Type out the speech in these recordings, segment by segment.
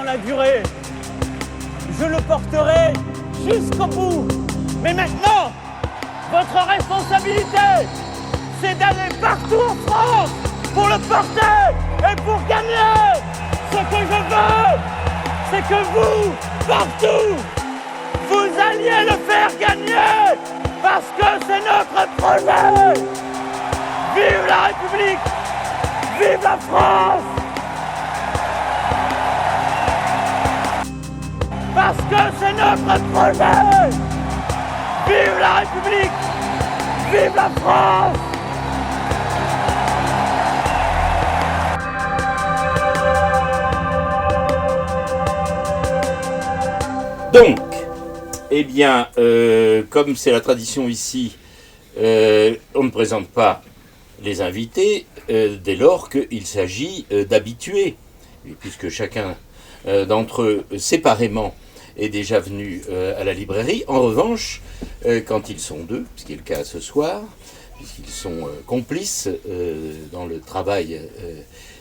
la durée. Je le porterai jusqu'au bout. Mais maintenant, votre responsabilité, c'est d'aller partout en France pour le porter et pour gagner. Ce que je veux, c'est que vous, partout, vous alliez le faire gagner, parce que c'est notre projet. Vive la République, vive la France. Parce que c'est notre projet. Vive la République, vive la France. Donc, eh bien, comme c'est la tradition ici, on ne présente pas les invités dès lors qu'il s'agit d'habitués, puisque chacun d'entre eux, séparément, est déjà venu à la librairie. En revanche, quand ils sont deux, ce qui est le cas ce soir, puisqu'ils sont complices dans le travail,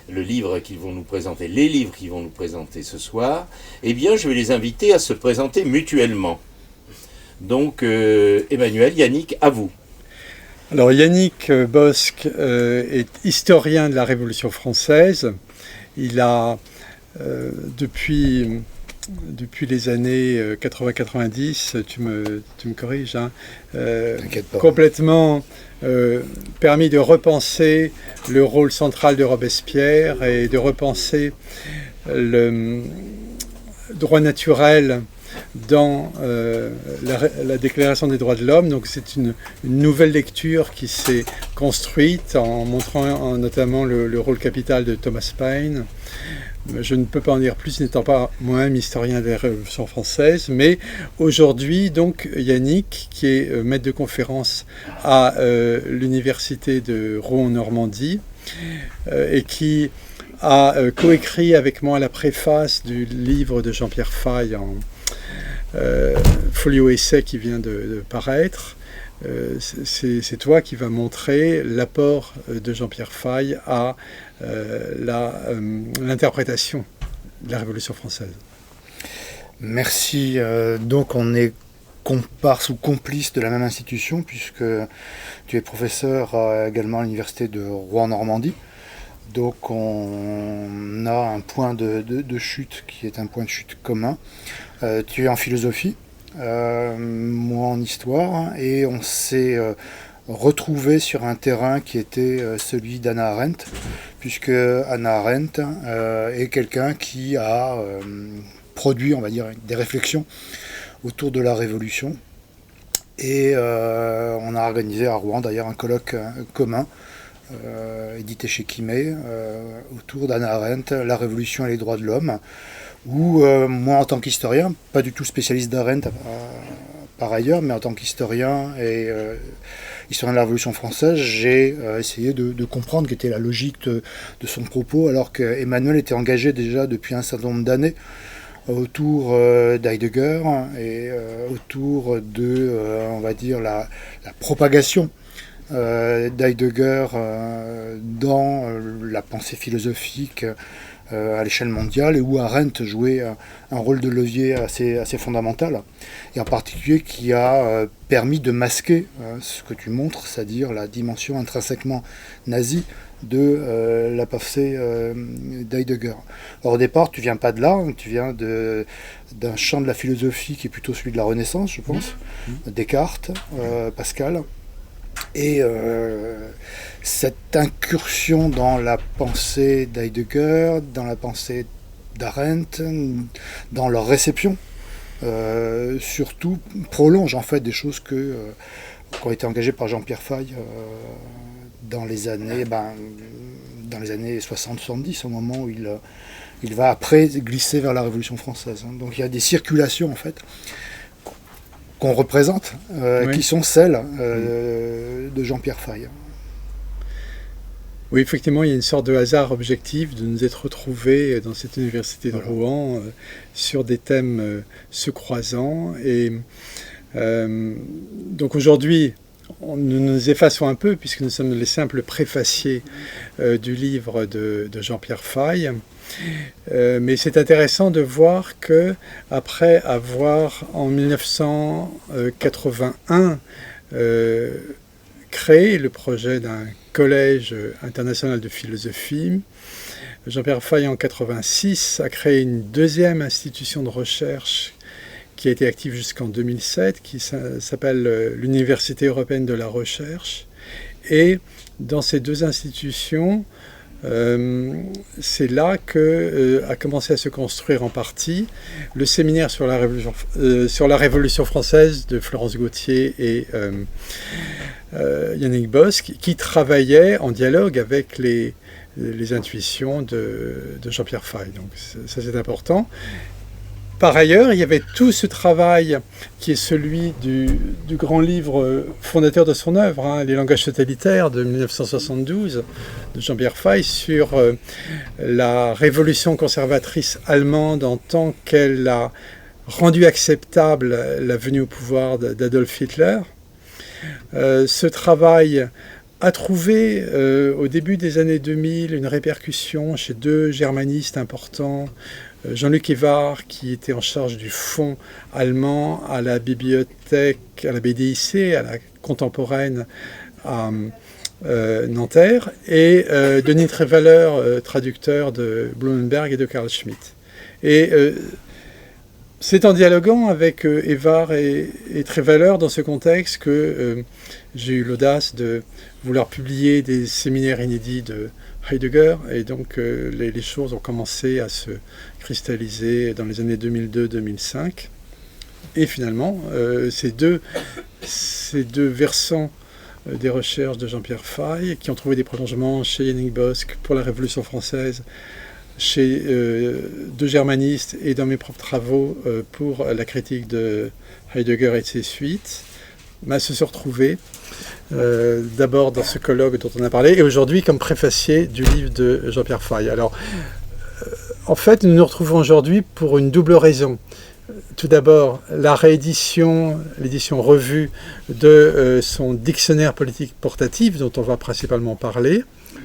le livre qu'ils vont nous présenter, les livres qu'ils vont nous présenter ce soir, eh bien, je vais les inviter à se présenter mutuellement. Donc, Emmanuel, Yannick, à vous. Alors, Yannick Bosc est historien de la Révolution française. Il a, depuis les années 80-90, tu me corriges, hein, complètement permis de repenser le rôle central de Robespierre et de repenser le droit naturel dans la Déclaration des droits de l'homme. Donc c'est une nouvelle lecture qui s'est construite en montrant notamment le rôle capital de Thomas Paine. Je ne peux pas en dire plus, n'étant pas moi-même historien de la Révolution française, mais aujourd'hui, donc, Yannick, qui est maître de conférence à l'université de Rouen-Normandie, et qui a coécrit avec moi la préface du livre de Jean-Pierre Faye en folio essai qui vient de paraître. C'est toi qui vas montrer l'apport de Jean-Pierre Faye à l'interprétation de la Révolution française. Merci. Donc on est comparse ou complice de la même institution, puisque tu es professeur également à l'université de Rouen-Normandie. Donc on a un point de chute qui est un point de chute commun. Tu es en philosophie, moi en histoire, et on s'est retrouvé sur un terrain qui était celui d'Hannah Arendt, puisque Hannah Arendt est quelqu'un qui a produit, on va dire, des réflexions autour de la Révolution. Et on a organisé à Rouen d'ailleurs un colloque commun, édité chez Quimet, autour d'Hannah Arendt, la Révolution et les droits de l'homme, où moi en tant qu'historien, pas du tout spécialiste d'Arendt par ailleurs, mais en tant qu'historien et historien de la Révolution française, j'ai essayé de comprendre quelle était la logique de son propos, alors qu'Emmanuel était engagé déjà depuis un certain nombre d'années autour d'Heidegger et autour de, on va dire, la propagation d'Heidegger dans la pensée philosophique à l'échelle mondiale, et où Arendt jouait un rôle de levier assez fondamental, et en particulier qui a permis de masquer ce que tu montres, c'est-à-dire la dimension intrinsèquement nazie de la pensée d'Heidegger. Alors au départ, tu viens pas de là, tu viens d'un champ de la philosophie qui est plutôt celui de la Renaissance, je pense, Descartes, Pascal. Et cette incursion dans la pensée d'Heidegger, dans la pensée d'Arendt, dans leur réception, surtout prolonge en fait des choses qui ont été engagées par Jean-Pierre Faye dans les années 60-70, au moment où il va après glisser vers la Révolution française. Donc il y a des circulations en fait qu'on représente, oui, qui sont celles de Jean-Pierre Faye. Oui, effectivement, il y a une sorte de hasard objectif de nous être retrouvés dans cette université de Rouen sur des thèmes se croisant. Et donc aujourd'hui, nous nous effaçons un peu puisque nous sommes les simples préfaciers du livre de Jean-Pierre Faye. Mais c'est intéressant de voir que après avoir en 1981 créé le projet d'un collège international de philosophie, Jean-Pierre Faye en 1986 a créé une deuxième institution de recherche qui a été active jusqu'en 2007, qui s'appelle l'Université européenne de la recherche. Et dans ces deux institutions, c'est là que a commencé à se construire en partie le séminaire sur la Révolution française de Florence Gautier et Yannick Bosque, qui travaillait en dialogue avec les intuitions de Jean-Pierre Faye. Donc ça c'est important. Par ailleurs, il y avait tout ce travail qui est celui du grand livre fondateur de son œuvre, Les langages totalitaires de 1972, de Jean-Pierre Faye, sur la révolution conservatrice allemande en tant qu'elle a rendu acceptable la venue au pouvoir d'Adolf Hitler. Ce travail a trouvé au début des années 2000 une répercussion chez deux germanistes importants, Jean-Luc Evard, qui était en charge du fonds allemand à la bibliothèque, à la BDIC, à la contemporaine à Nanterre, et Denis Trevaller, traducteur de Blumenberg et de Carl Schmitt. Et c'est en dialoguant avec Evard et Trevaller dans ce contexte que j'ai eu l'audace de vouloir publier des séminaires inédits de Heidegger, et donc les choses ont commencé à se cristalliser dans les années 2002-2005. Et finalement, ces deux versants des recherches de Jean-Pierre Faye, qui ont trouvé des prolongements chez Yannick Bosque pour la Révolution française, chez deux germanistes et dans mes propres travaux pour la critique de Heidegger et de ses suites, se sont retrouvés d'abord dans ce colloque dont on a parlé et aujourd'hui comme préfacier du livre de Jean-Pierre Faye. Alors, en fait, nous nous retrouvons aujourd'hui pour une double raison. Tout d'abord, la réédition, l'édition revue de son dictionnaire politique portatif, dont on va principalement parler,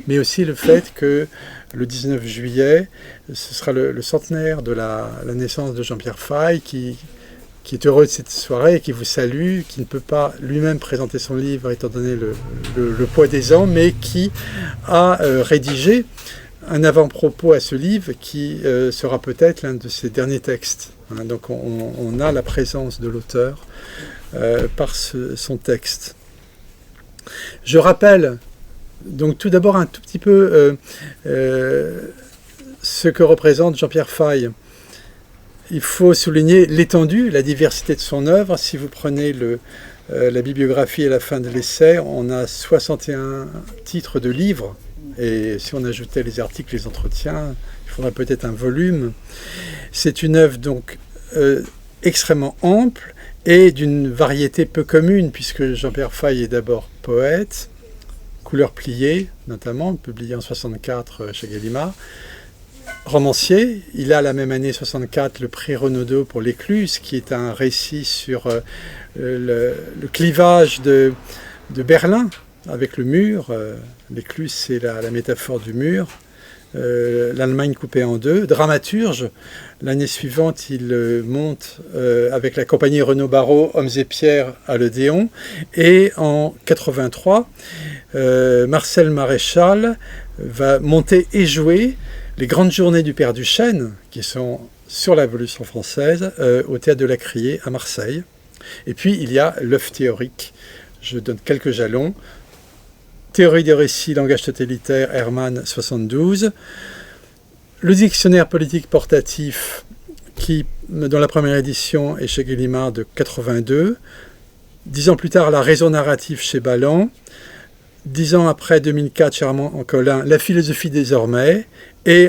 mais aussi le fait que le 19 juillet, ce sera le centenaire de la naissance de Jean-Pierre Faye, qui est heureux de cette soirée et qui vous salue, qui ne peut pas lui-même présenter son livre étant donné le poids des ans, mais qui a rédigé un avant-propos à ce livre qui sera peut-être l'un de ses derniers textes. Donc on a la présence de l'auteur par son texte. Je rappelle donc tout d'abord un tout petit peu ce que représente Jean-Pierre Faye. Il faut souligner l'étendue, la diversité de son œuvre. Si vous prenez la bibliographie à la fin de l'essai, on a 61 titres de livres. Et si on ajoutait les articles, les entretiens, il faudrait peut-être un volume. C'est une œuvre donc extrêmement ample et d'une variété peu commune, puisque Jean-Pierre Faye est d'abord poète, Couleurs pliées notamment, publié en 1964 chez Gallimard, romancier. Il a la même année 1964 le prix Renaudot pour l'Écluse, qui est un récit sur le clivage de Berlin avec le mur. L'Écluse, c'est la métaphore du mur. L'Allemagne coupée en deux. Dramaturge, l'année suivante, il monte avec la compagnie Renaud-Barreau, Hommes et Pierres à l'Odéon. Et en 1983, Marcel Maréchal va monter et jouer les grandes journées du Père Duchesne, qui sont sur la Révolution française, au Théâtre de la Criée à Marseille. Et puis, il y a l'œuvre théorique. Je donne quelques jalons. Théorie des récits, langage totalitaire, Hermann, 72. Le dictionnaire politique portatif, qui, dans la première édition, est chez Gallimard de 82. 10 ans plus tard, la raison narrative chez Balland. 10 ans après, 2004, chez Armand Collin, la philosophie désormais. Et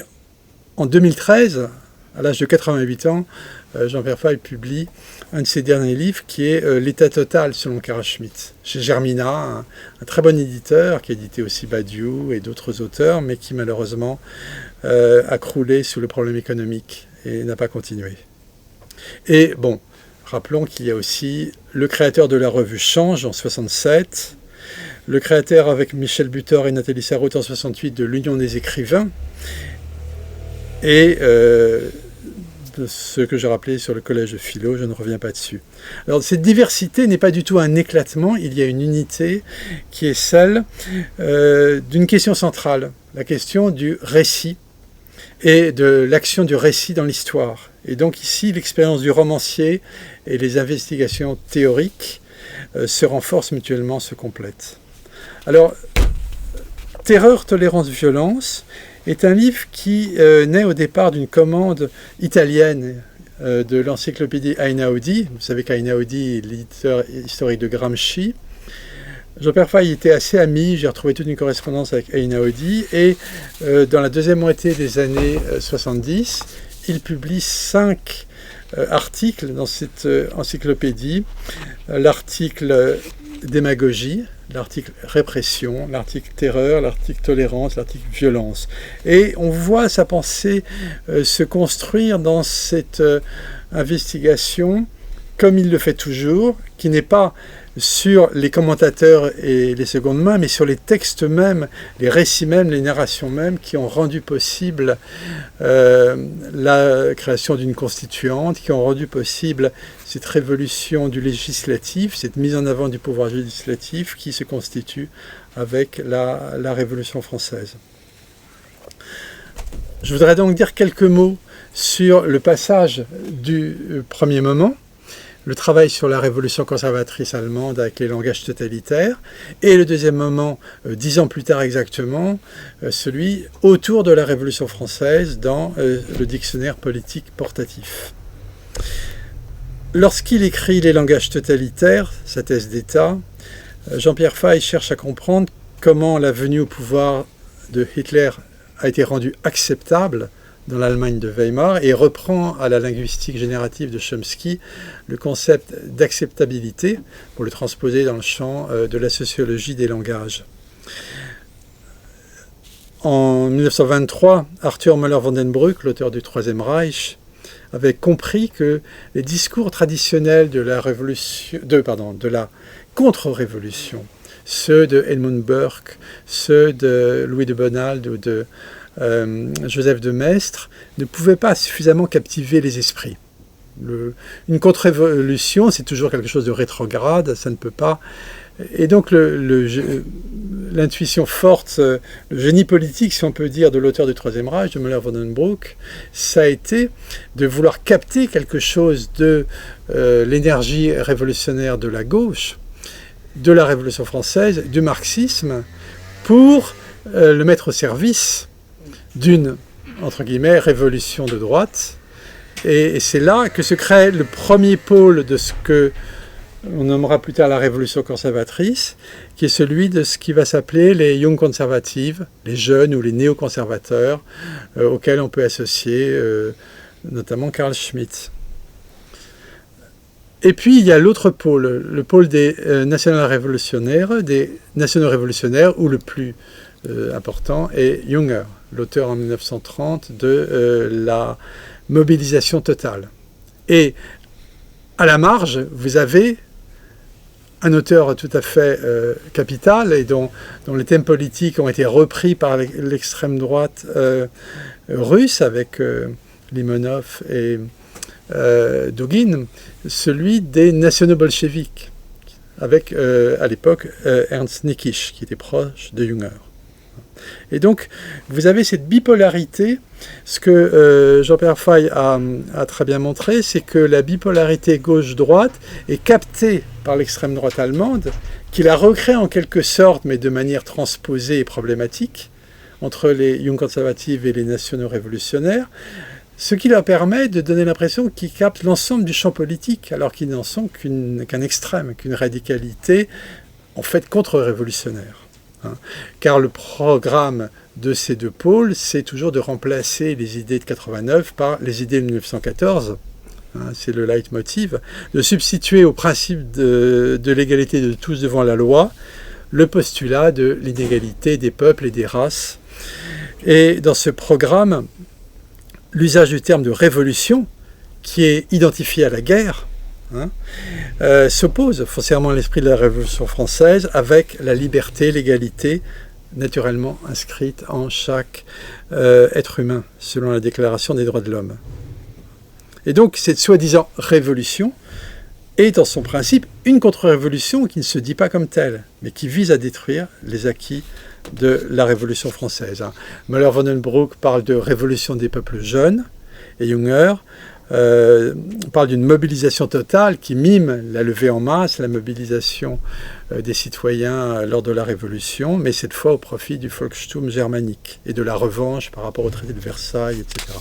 en 2013, à l'âge de 88 ans, Jean-Pierre Faye publie un de ses derniers livres qui est L'état total selon Carl Schmitt, chez Germina, un très bon éditeur qui a édité aussi Badiou et d'autres auteurs, mais qui malheureusement a croulé sous le problème économique et n'a pas continué. Et bon, Rappelons qu'il y a aussi le créateur de la revue Change en 1967, le créateur avec Michel Butor et Nathalie Sarraute en 1968 de l'Union des écrivains, et ce que je rappelais sur le collège de philo, je ne reviens pas dessus. Alors cette diversité n'est pas du tout un éclatement, il y a une unité qui est celle d'une question centrale, la question du récit et de l'action du récit dans l'histoire. Et donc ici, l'expérience du romancier et les investigations théoriques se renforcent mutuellement, se complètent. Alors, Terreur, tolérance, violence est un livre qui naît au départ d'une commande italienne de l'encyclopédie Einaudi. Vous savez qu'Einaudi est l'éditeur historique de Gramsci. Jean-Pierre Faye était assez ami, j'ai retrouvé toute une correspondance avec Einaudi, et dans la deuxième moitié des années 70, il publie 5 articles dans cette encyclopédie. L'article démagogie, l'article répression, l'article terreur, l'article tolérance, l'article violence. Et on voit sa pensée se construire dans cette investigation, comme il le fait toujours, qui n'est pas sur les commentateurs et les secondes mains, mais sur les textes mêmes, les récits mêmes, les narrations mêmes qui ont rendu possible la création d'une constituante, qui ont rendu possible cette révolution du législatif, cette mise en avant du pouvoir législatif qui se constitue avec la Révolution française. Je voudrais donc dire quelques mots sur le passage du premier moment, le travail sur la révolution conservatrice allemande avec les langages totalitaires, et le deuxième moment, 10 ans plus tard exactement, celui autour de la Révolution française dans le dictionnaire politique portatif. Lorsqu'il écrit les langages totalitaires, sa thèse d'État, Jean-Pierre Faye cherche à comprendre comment la venue au pouvoir de Hitler a été rendue acceptable dans l'Allemagne de Weimar, et reprend à la linguistique générative de Chomsky le concept d'acceptabilité pour le transposer dans le champ de la sociologie des langages. En 1923, Arthur Müller-Vandenbruck, l'auteur du Troisième Reich, avait compris que les discours traditionnels de la contre-révolution, ceux de Edmund Burke, ceux de Louis de Bonald ou de Joseph de Maistre, ne pouvaient pas suffisamment captiver les esprits. Une contre-révolution, c'est toujours quelque chose de rétrograde, ça ne peut pas. Et donc l'intuition forte, le génie politique, si on peut dire, de l'auteur du Troisième Reich, de Müller-Vandenbruck, ça a été de vouloir capter quelque chose de l'énergie révolutionnaire de la gauche, de la Révolution française, du marxisme, pour le mettre au service d'une, entre guillemets, révolution de droite. Et c'est là que se crée le premier pôle de ce que on nommera plus tard la révolution conservatrice, qui est celui de ce qui va s'appeler les Jungkonservative, les jeunes ou les néoconservateurs, auxquels on peut associer notamment Carl Schmitt. Et puis il y a l'autre pôle, le pôle des national-révolutionnaires, où le plus important est Junger, l'auteur en 1930 de la mobilisation totale. Et à la marge, vous avez un auteur tout à fait capital et dont les thèmes politiques ont été repris par l'extrême droite russe avec Limonov et Dugin, celui des nationaux-bolcheviques, avec à l'époque Ernst Nikisch, qui était proche de Junger. Et donc, vous avez cette bipolarité. Ce que Jean-Pierre Faye a très bien montré, c'est que la bipolarité gauche-droite est captée par l'extrême droite allemande, qui la recrée en quelque sorte, mais de manière transposée et problématique, entre les Jungkonservative et les nationaux révolutionnaires, ce qui leur permet de donner l'impression qu'ils captent l'ensemble du champ politique, alors qu'ils n'en sont qu'un extrême, qu'une radicalité, en fait, contre-révolutionnaire. Car le programme de ces deux pôles, c'est toujours de remplacer les idées de 89 par les idées de 1914, c'est le leitmotiv, de substituer au principe de l'égalité de tous devant la loi le postulat de l'inégalité des peuples et des races. Et dans ce programme, l'usage du terme de révolution, qui est identifié à la guerre, s'oppose foncièrement à l'esprit de la Révolution française avec la liberté, l'égalité, naturellement inscrite en chaque être humain, selon la Déclaration des droits de l'homme. Et donc, cette soi-disant révolution est, dans son principe, une contre-révolution qui ne se dit pas comme telle, mais qui vise à détruire les acquis de la Révolution française. Müller-Vandenbrouck parle de révolution des peuples jeunes, et Junger parle d'une mobilisation totale qui mime la levée en masse, la mobilisation des citoyens lors de la Révolution, mais cette fois au profit du Volkssturm germanique et de la revanche par rapport au traité de Versailles, etc.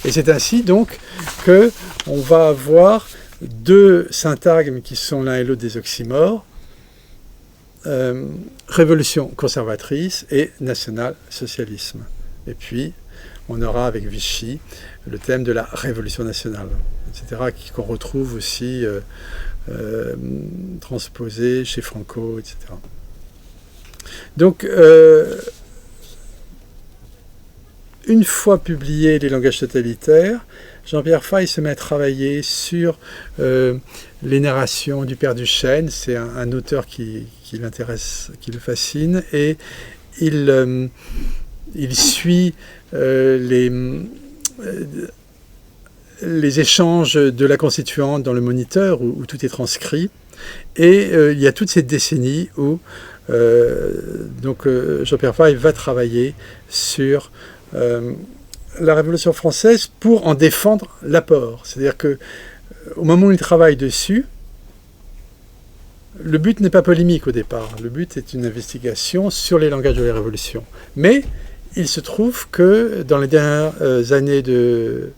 Et c'est ainsi donc qu'on va avoir deux syntagmes qui sont l'un et l'autre des oxymores, révolution conservatrice et national-socialisme. Et puis, on aura avec Vichy le thème de la révolution nationale, etc., qu'on retrouve aussi transposé chez Franco, etc. Donc, une fois publiés les langages totalitaires, Jean-Pierre Faye se met à travailler sur les narrations du Père Duchesne. C'est un auteur qui l'intéresse, qui le fascine, et il suit les échanges de la Constituante dans le Moniteur, où tout est transcrit. Et il y a toute cette décennie où Jean-Pierre Faye va travailler sur la Révolution française pour en défendre l'apport. C'est-à-dire qu'au moment où il travaille dessus, le but n'est pas polémique au départ. Le but est une investigation sur les langages de la Révolution. Mais il se trouve que dans les dernières années de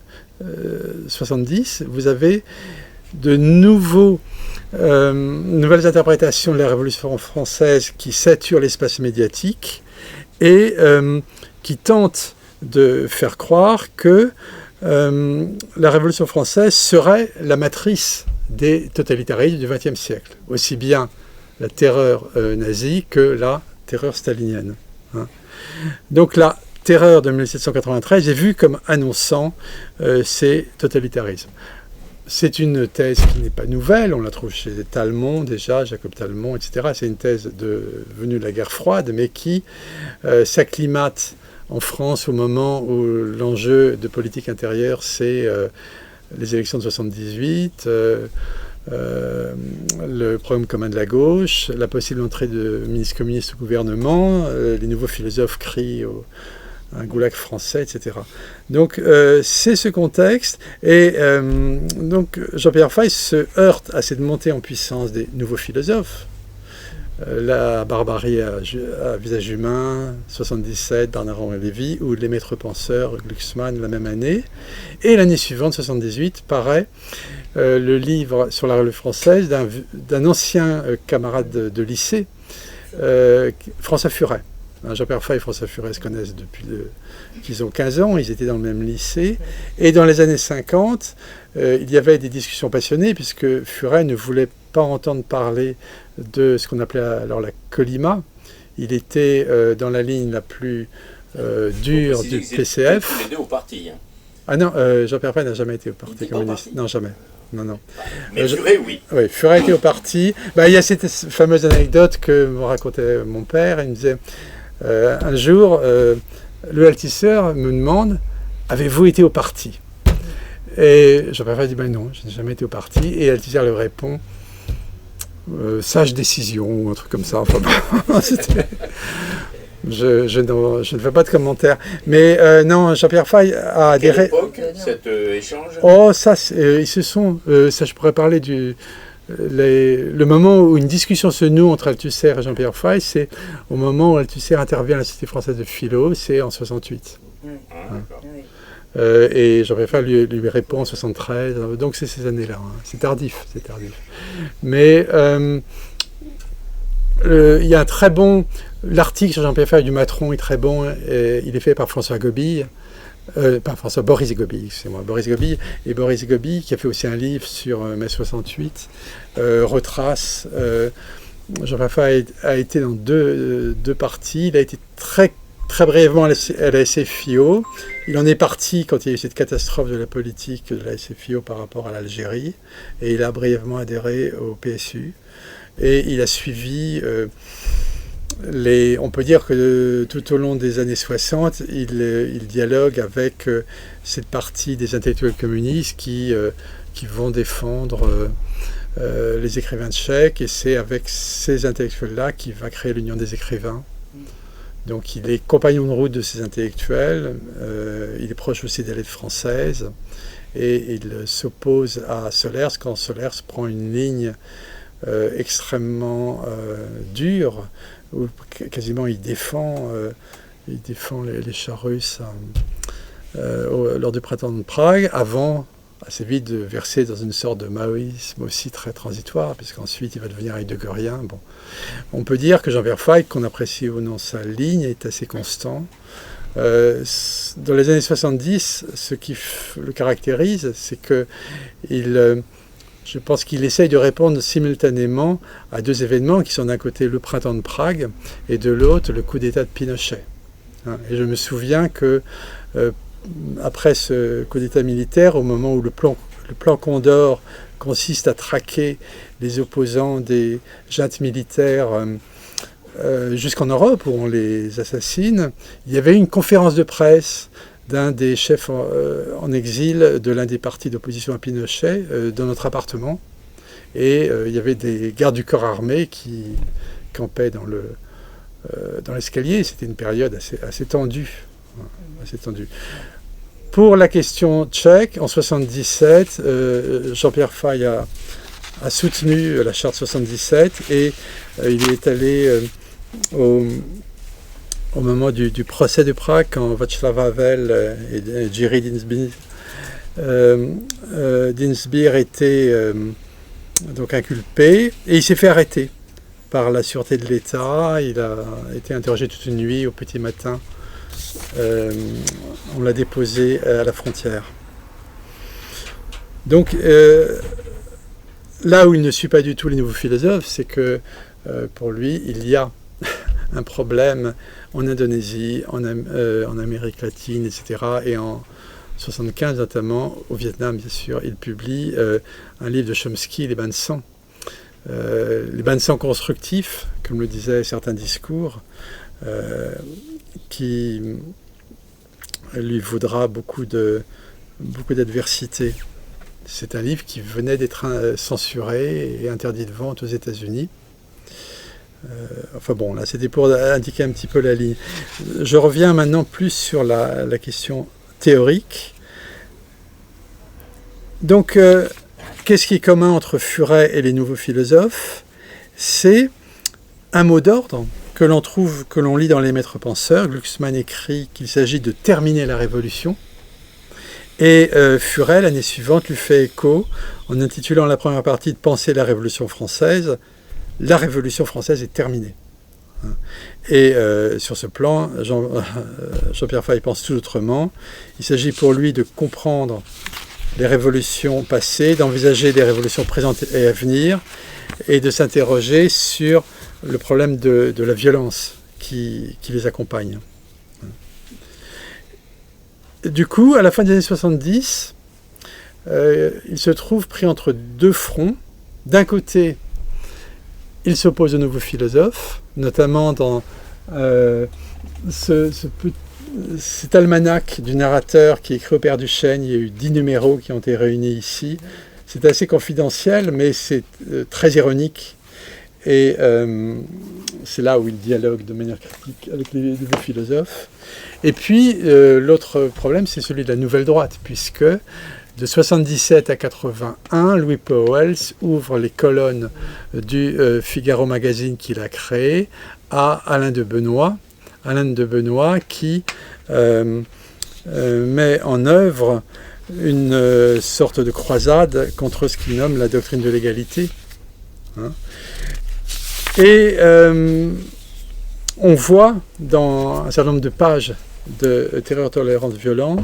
70, vous avez de nouvelles interprétations de la Révolution française qui saturent l'espace médiatique et qui tentent de faire croire que la Révolution française serait la matrice des totalitarismes du XXe siècle, aussi bien la terreur nazie que la terreur stalinienne. Donc la terreur de 1793 est vue comme annonçant ces totalitarismes. C'est une thèse qui n'est pas nouvelle, on la trouve chez Talmont déjà, Jacob Talmont, etc. C'est une thèse venue de la guerre froide, mais qui s'acclimate en France au moment où l'enjeu de politique intérieure, c'est les élections de 78, le programme commun de la gauche, la possible entrée de ministres communistes au gouvernement, les nouveaux philosophes crient un goulag français, etc. Donc c'est ce contexte, et donc Jean-Pierre Faye se heurte à cette montée en puissance des nouveaux philosophes. La barbarie à visage humain, 77, Bernard-Henri Lévy, ou Les maîtres penseurs, Glucksmann, la même année. Et l'année suivante, 78, paraît le livre sur la Révolution française d'un ancien camarade de lycée, François Furet. Jean-Pierre Faye et François Furet se connaissent depuis qu'ils ont 15 ans, ils étaient dans le même lycée. Et dans les années 50, il y avait des discussions passionnées, puisque Furet ne voulait pas entendre parler de ce qu'on appelait alors la colima. Il était dans la ligne la plus dure du PCF. Tous les deux au parti. Ah non, Jean-Pierre Faye n'a jamais été au Parti communiste. Non, jamais. Non. Mais Furet, oui. Oui, Furet était au parti. Il y a cette fameuse anecdote que me racontait mon père. Il me disait, un jour, le altisseur me demande, avez-vous été au parti? Et Jean-Pierre Faye dit, non, je n'ai jamais été au parti. Et l'altisseur lui répond, sage décision, ou un truc comme ça. Enfin, je ne fais pas de commentaires. Mais non, Jean-Pierre Faye a adhéré. À quelle époque, cet échange? Oh, ça, ils se sont... ça, je pourrais parler le moment où une discussion se noue entre Althusser et Jean-Pierre Faye, c'est au moment où Althusser intervient à la Société française de philo, c'est en 68. Et Jean-Pierre Faye lui répond en 73, donc c'est ces années-là. C'est tardif. Mais il y a un très bon... L'article sur Jean-Pierre Faye du Matron est très bon, il est fait par François Gobille, Boris Gobille, excusez-moi, Boris Gobille, qui a fait aussi un livre sur mai 68, retrace. Jean-Pierre Faye a été dans deux parties, il a été très très brièvement à la SFIO. Il en est parti quand il y a eu cette catastrophe de la politique de la SFIO par rapport à l'Algérie, et il a brièvement adhéré au PSU. Et il a suivi on peut dire que tout au long des années 60, il dialogue avec cette partie des intellectuels communistes qui vont défendre les écrivains tchèques, et c'est avec ces intellectuels-là qu'il va créer l'Union des écrivains. Donc il est compagnon de route de ces intellectuels, il est proche aussi des lettres françaises, et il s'oppose à Solers quand Solers prend une ligne extrêmement dure, où quasiment il défend les chars russes lors du printemps de Prague, avant assez vite de verser dans une sorte de maoïsme aussi très transitoire, puisqu'ensuite il va devenir heideggerien. Bon. On peut dire que Jean Verfeil, qu'on apprécie ou non sa ligne, est assez constant. Dans les années 70, ce qui le caractérise, c'est que je pense qu'il essaye de répondre simultanément à deux événements qui sont d'un côté le printemps de Prague et de l'autre le coup d'État de Pinochet. Et je me souviens que après ce coup d'État militaire, au moment où le plan Condor consiste à traquer les opposants des juntes militaires jusqu'en Europe, où on les assassine, il y avait une conférence de presse d'un des chefs en exil de l'un des partis d'opposition à Pinochet dans notre appartement. Et il y avait des gardes du corps armé qui campaient dans l'escalier. C'était une période assez tendue. Pour la question tchèque, en 1977, Jean-Pierre Faye a soutenu la charte 77 et il est allé au moment du procès de Prague, quand Václav Havel et Jiří Dinsbír étaient donc inculpés, et il s'est fait arrêter par la sûreté de l'État. Il a été interrogé toute une nuit, au petit matin. On l'a déposé à la frontière. Donc, là où il ne suit pas du tout les nouveaux philosophes, c'est que pour lui, il y a un problème en Indonésie, en Amérique latine, etc. Et en 1975, notamment, au Vietnam, bien sûr, il publie un livre de Chomsky, Les bains de sang. Les bains de sang constructifs, comme le disaient certains discours, qui lui vaudra beaucoup d'adversité. C'est un livre qui venait d'être censuré et interdit de vente aux États-Unis. Enfin bon, là c'était pour indiquer un petit peu la ligne. Je reviens maintenant plus sur la question théorique. Donc, qu'est-ce qui est commun entre Furet et les nouveaux philosophes? C'est un mot d'ordre que l'on lit dans Les Maîtres penseurs. Glucksmann écrit qu'il s'agit de terminer la révolution. Et Furet, l'année suivante, lui fait écho en intitulant la première partie de Penser la Révolution française. La Révolution française est terminée. Et sur ce plan, Jean-Pierre Faye pense tout autrement. Il s'agit pour lui de comprendre les révolutions passées, d'envisager les révolutions présentes et à venir, et de s'interroger sur le problème de la violence qui les accompagne. Du coup, à la fin des années 70, il se trouve pris entre deux fronts. D'un côté, il s'oppose aux nouveaux philosophes, notamment dans cet almanach du narrateur qui est écrit au Père Duchesne. Il y a eu 10 numéros qui ont été réunis ici. C'est assez confidentiel, mais c'est très ironique. Et c'est là où il dialogue de manière critique avec les nouveaux philosophes. Et puis, l'autre problème, c'est celui de la nouvelle droite, puisque de 77 à 81, Louis Pauwels ouvre les colonnes du Figaro Magazine qu'il a créé à Alain de Benoît qui met en œuvre une sorte de croisade contre ce qu'il nomme la doctrine de l'égalité. Et on voit dans un certain nombre de pages de Terreur, tolérance, violence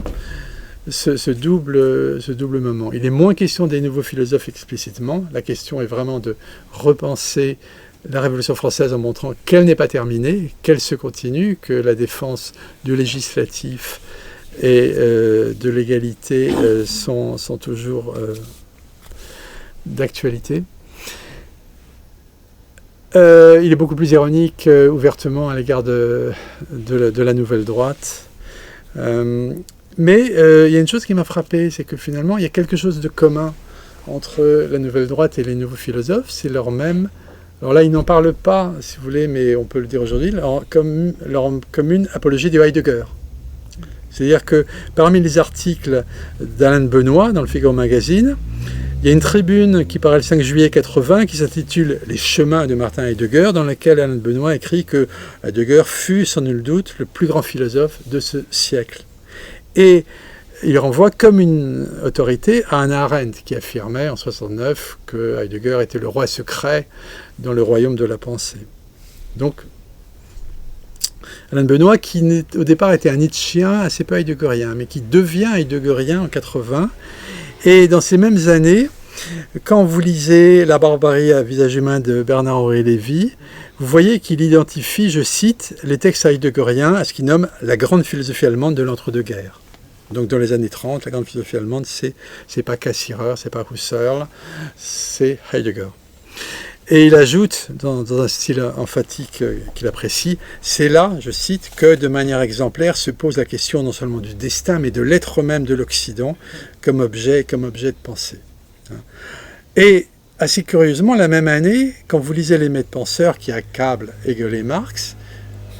ce double moment. Il est moins question des nouveaux philosophes explicitement. La question est vraiment de repenser la Révolution française en montrant qu'elle n'est pas terminée, qu'elle se continue, que la défense du législatif et de l'égalité sont toujours d'actualité. Il est beaucoup plus ironique ouvertement à l'égard de la nouvelle droite. Mais il y a une chose qui m'a frappé, c'est que finalement, il y a quelque chose de commun entre la nouvelle droite et les nouveaux philosophes, c'est leur même... Alors là, ils n'en parlent pas, si vous voulez, mais on peut le dire aujourd'hui, leur commune apologie de Heidegger. C'est-à-dire que parmi les articles d'Alain de Benoît dans le Figaro Magazine, il y a une tribune qui paraît le 5 juillet 80 qui s'intitule « Les chemins de Martin Heidegger », dans laquelle Alain de Benoît écrit que Heidegger fut, sans nul doute, le plus grand philosophe de ce siècle. Et il renvoie comme une autorité à Hannah Arendt, qui affirmait en 69 que Heidegger était le roi secret dans le royaume de la pensée. Donc, Alain de Benoît, qui au départ était un Nietzschéen assez peu heideggerien, mais qui devient heideggerien en 80. Et dans ces mêmes années, quand vous lisez La barbarie à visage humain de Bernard-Henri Lévy, vous voyez qu'il identifie, je cite, les textes heideggeriens à ce qu'il nomme la grande philosophie allemande de l'entre-deux-guerres. Donc dans les années 30, la grande philosophie allemande, c'est pas Cassirer, c'est pas Husserl, c'est Heidegger. Et il ajoute, dans un style emphatique qu'il apprécie, c'est là, je cite, que de manière exemplaire se pose la question non seulement du destin, mais de l'être même de l'Occident comme objet de pensée. Et assez curieusement, la même année, quand vous lisez les maîtres penseurs qui accablent Hegel et Marx,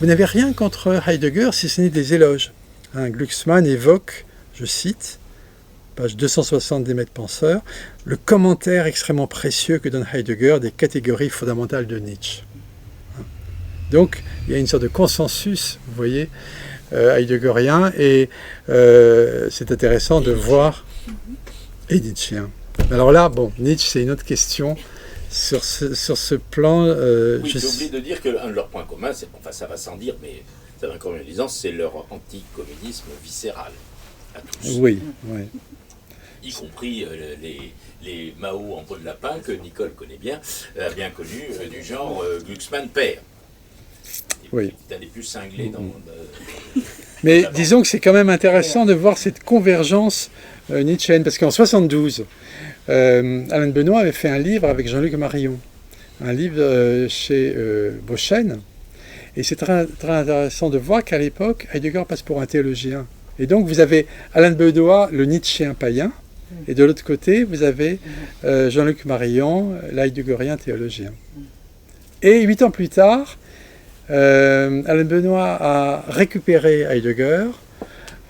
vous n'avez rien contre Heidegger si ce n'est des éloges. Glucksmann évoque, je cite, page 260 des maîtres penseurs, le commentaire extrêmement précieux que donne Heidegger des catégories fondamentales de Nietzsche. Donc, il y a une sorte de consensus, vous voyez, heideggerien, et c'est intéressant de voir, et nietzschéen. Alors là, bon, Nietzsche, c'est une autre question. Sur ce plan... oui, j'ai oublié de dire qu'un de leurs points communs, enfin ça va sans dire, mais ça va encore mieux en disant, c'est leur anticommunisme viscéral, à tous. Oui, oui. Y compris les Mao en peau de lapin, que Nicole connaît bien, bien connu, du genre Glucksmann père. Oui. C'est un des plus cinglés dans... Mais disons que c'est quand même intéressant de voir cette convergence nietzschéenne, parce qu'en 72, Alain de Benoît avait fait un livre avec Jean-Luc Marion, un livre chez Beauchesne, et c'est très, très intéressant de voir qu'à l'époque, Heidegger passe pour un théologien. Et donc vous avez Alain de Benoît, le nietzschéen païen, et de l'autre côté, vous avez Jean-Luc Marion, l'heideggerien théologien. Et 8 ans plus tard, Alain de Benoît a récupéré Heidegger.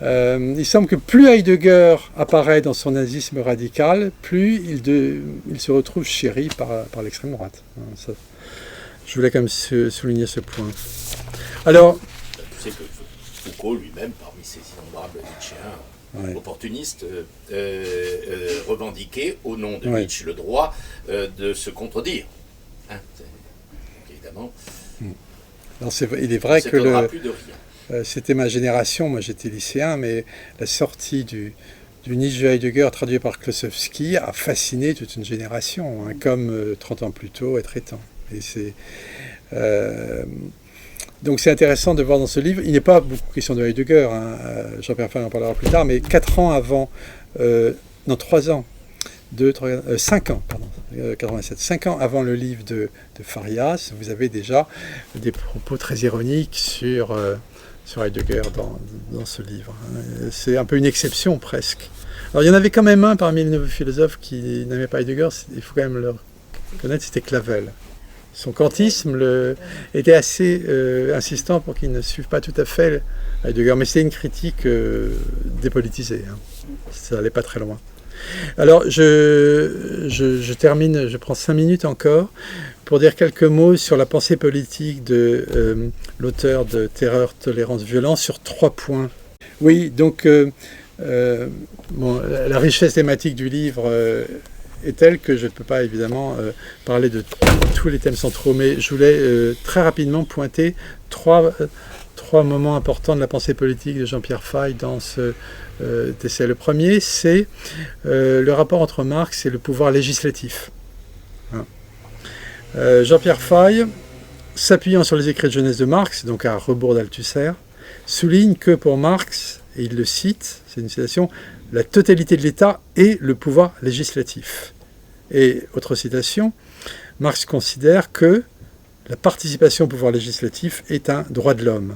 Il semble que plus Heidegger apparaît dans son nazisme radical, plus il se retrouve chéri par l'extrême droite. Ça, je voulais quand même souligner ce point. Alors, tu sais que Foucault lui-même, parmi ses innombrables Nietzschéens opportunistes, revendiquait au nom de Nietzsche le droit de se contredire. Hein, évidemment. Alors il est vrai que plus de rien. C'était ma génération, moi j'étais lycéen, mais la sortie du Nietzsche de Heidegger traduit par Klossowski a fasciné toute une génération, comme 30 ans plus tôt, Trétan. Et donc c'est intéressant de voir dans ce livre, il n'est pas beaucoup question de Heidegger, Jean-Pierre Fay en parlera plus tard, mais 4 ans avant, 3 ans, 5 ans, pardon, 87, 5 ans avant le livre de Farias, vous avez déjà des propos très ironiques sur Heidegger dans ce livre. C'est un peu une exception presque. Alors il y en avait quand même un parmi les nouveaux philosophes qui n'aimait pas Heidegger, il faut quand même le connaître, c'était Clavel. Son kantisme était assez insistant pour qu'il ne suive pas tout à fait Heidegger, mais c'est une critique dépolitisée, ça n'allait pas très loin. Alors je termine, je prends 5 minutes encore pour dire quelques mots sur la pensée politique de l'auteur de Terreur, Tolérance, Violence sur 3 points. Oui, donc la richesse thématique du livre est telle que je ne peux pas évidemment parler de tous les thèmes centraux, mais je voulais très rapidement pointer trois moments importants de la pensée politique de Jean-Pierre Fay dans ce essai. Le premier, c'est le rapport entre Marx et le pouvoir législatif. Jean-Pierre Faye, s'appuyant sur les écrits de jeunesse de Marx, donc à rebours d'Althusser, souligne que pour Marx, et il le cite, c'est une citation, « la totalité de l'État est le pouvoir législatif ». Et, autre citation, Marx considère que la participation au pouvoir législatif est un droit de l'homme.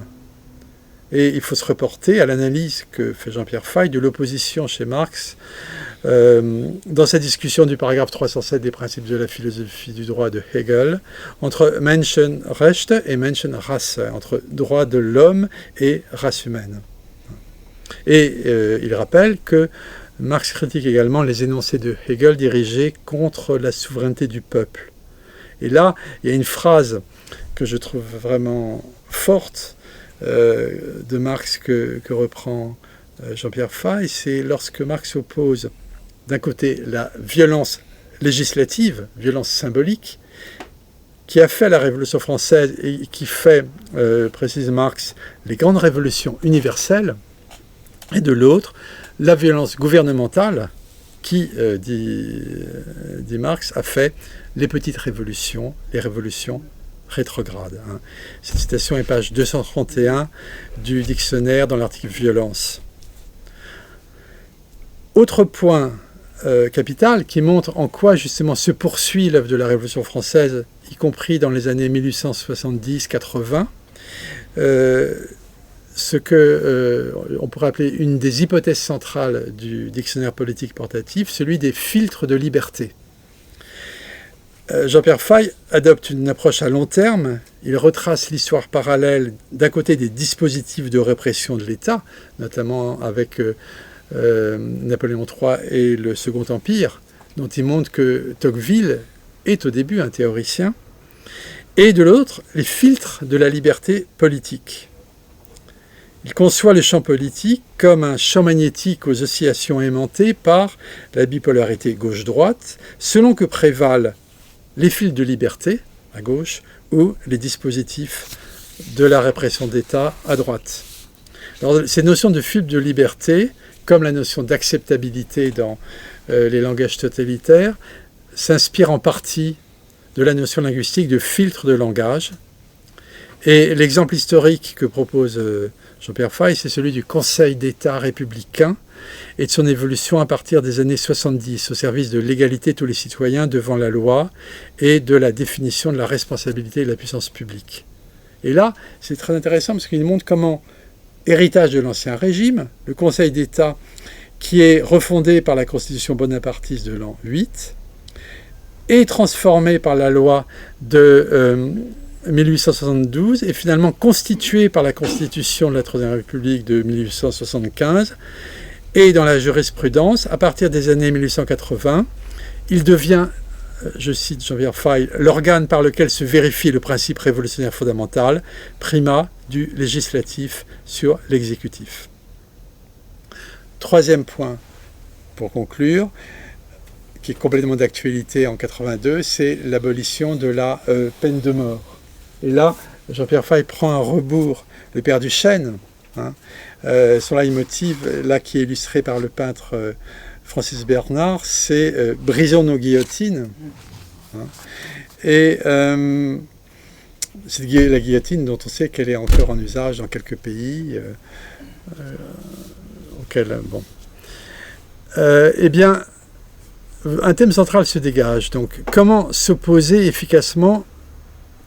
Et il faut se reporter à l'analyse que fait Jean-Pierre Faye de l'opposition chez Marx dans sa discussion du paragraphe 307 des principes de la philosophie du droit de Hegel entre Menschenrechte et Menschenrasse, entre droit de l'homme et race humaine. Et il rappelle que Marx critique également les énoncés de Hegel dirigés contre la souveraineté du peuple. Et là, il y a une phrase que je trouve vraiment forte de Marx que reprend Jean-Pierre Faye, c'est lorsque Marx oppose d'un côté la violence législative, violence symbolique, qui a fait la Révolution française et qui fait, précise Marx, les grandes révolutions universelles, et de l'autre, la violence gouvernementale qui, dit Marx, a fait les petites révolutions, les révolutions rétrograde. Cette citation est page 231 du dictionnaire dans l'article violence. Autre point capital qui montre en quoi justement se poursuit l'œuvre de la Révolution française, y compris dans les années 1870-80, ce que on pourrait appeler une des hypothèses centrales du dictionnaire politique portatif, celui des filtres de liberté. Jean-Pierre Faye adopte une approche à long terme. Il retrace l'histoire parallèle d'un côté des dispositifs de répression de l'État, notamment avec Napoléon III et le Second Empire, dont il montre que Tocqueville est au début un théoricien, et de l'autre, les filtres de la liberté politique. Il conçoit le champ politique comme un champ magnétique aux oscillations aimantées par la bipolarité gauche-droite, selon que prévalent les fils de liberté, à gauche, ou les dispositifs de la répression d'État, à droite. Alors, ces notions de fils de liberté, comme la notion d'acceptabilité dans les langages totalitaires, s'inspirent en partie de la notion linguistique de filtre de langage. Et l'exemple historique que propose Jean-Pierre Faye, c'est celui du Conseil d'État républicain et de son évolution à partir des années 70 au service de l'égalité de tous les citoyens devant la loi et de la définition de la responsabilité de la puissance publique. Et là, c'est très intéressant parce qu'il montre comment, héritage de l'Ancien Régime, le Conseil d'État, qui est refondé par la Constitution bonapartiste de l'an 8, est transformé par la loi de 1872 et finalement constitué par la Constitution de la Troisième République de 1875. Et dans la jurisprudence, à partir des années 1880, il devient, je cite Jean-Pierre Faye, l'organe par lequel se vérifie le principe révolutionnaire fondamental, primat du législatif sur l'exécutif. Troisième point, pour conclure, qui est complètement d'actualité en 82, c'est l'abolition de la peine de mort. Et là, Jean-Pierre Faye prend un rebours, le père Duchesne, son leitmotiv, là qui est illustré par le peintre Francis Bernard, c'est « Brisons nos guillotines ». Et c'est la guillotine dont on sait qu'elle est encore en usage dans quelques pays auxquels, bon. Eh bien, un thème central se dégage. Donc, comment s'opposer efficacement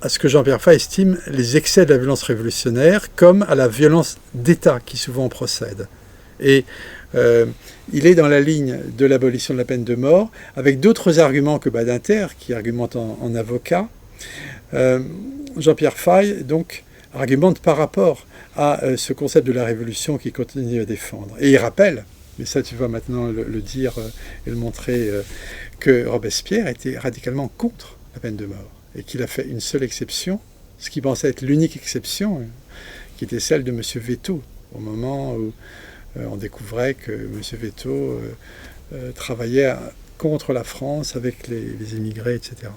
à ce que Jean-Pierre Faye estime les excès de la violence révolutionnaire, comme à la violence d'État qui souvent procède. Et il est dans la ligne de l'abolition de la peine de mort, avec d'autres arguments que Badinter, qui argumente en avocat. Jean-Pierre Faye, donc, argumente par rapport à ce concept de la révolution qu'il continue à défendre. Et il rappelle, mais ça tu vas maintenant le dire et le montrer, que Robespierre était radicalement contre la peine de mort, et qu'il a fait une seule exception, ce qui pensait être l'unique exception, qui était celle de M. Veto, au moment où on découvrait que M. Veto travaillait contre la France avec les émigrés, etc.